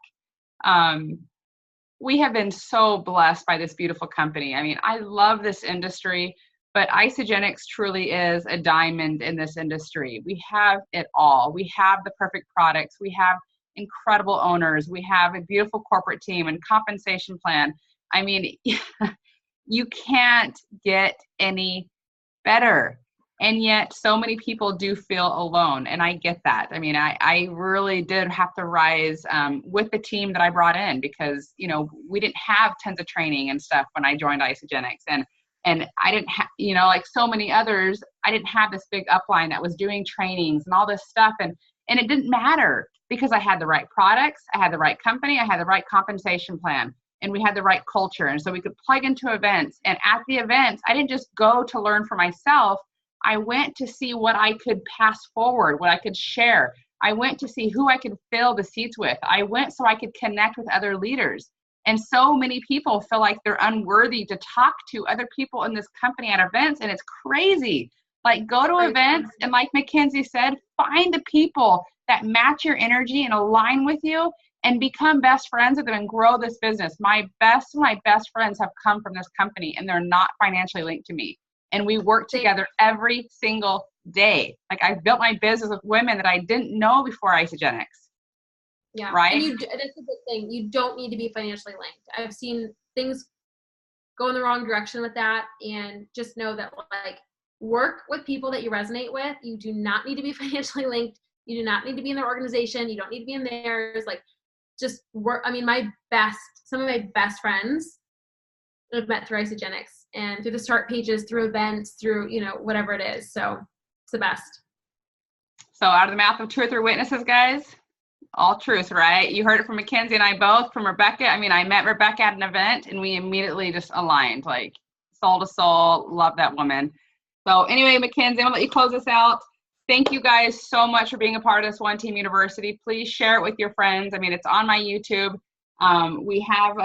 We have been so blessed by this beautiful company. I mean, I love this industry, but Isagenix truly is a diamond in this industry. We have it all. We have the perfect products. We have incredible owners. We have a beautiful corporate team and compensation plan. I mean, you can't get any better. And yet so many people do feel alone. And I get that. I mean, I really did have to rise with the team that I brought in because, we didn't have tons of training and stuff when I joined Isagenix. And I didn't have, like so many others, I didn't have this big upline that was doing trainings and all this stuff. And it didn't matter because I had the right products, I had the right company, I had the right compensation plan. And we had the right culture. And so we could plug into events. And at the events, I didn't just go to learn for myself. I went to see what I could pass forward, what I could share. I went to see who I could fill the seats with. I went so I could connect with other leaders. And so many people feel like they're unworthy to talk to other people in this company at events. And it's crazy. Like go to events and like Mackenzie said, find the people that match your energy and align with you. And become best friends with them and grow this business. My best friends have come from this company and they're not financially linked to me. And we work together every single day. Like I've built my business with women that I didn't know before Isagenix. Yeah. Right. And that's a good thing. You don't need to be financially linked. I've seen things go in the wrong direction with that, and just know that like work with people that you resonate with. You do not need to be financially linked. You do not need to be in their organization. You don't need to be in theirs. Like just work. I mean, some of my best friends I've met through Isogenics and through the start pages, through events, through, whatever it is. So it's the best. So out of the mouth of 2 or 3 witnesses, guys, all truth, right? You heard it from Mackenzie and I both, from Rebekah. I mean, I met Rebekah at an event and we immediately just aligned, like soul to soul. Love that woman. So anyway, Mackenzie, I'm gonna let you close this out. Thank you guys so much for being a part of this One Team University. Please share it with your friends. I mean, it's on my YouTube. We have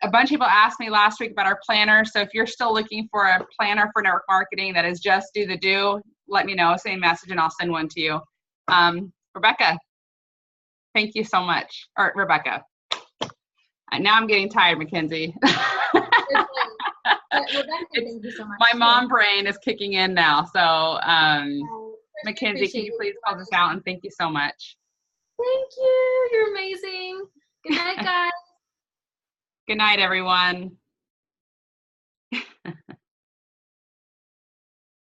a bunch of people asked me last week about our planner. So if you're still looking for a planner for network marketing that is just do the do, let me know, send a message and I'll send one to you. Rebekah, thank you so much. Or Rebekah. Now I'm getting tired, Mackenzie. Rebekah, thank you so much. My mom brain is kicking in now. So Mackenzie, can you please close us out, and thank you so much. Thank you. You're amazing. Good night, guys. Good night, everyone.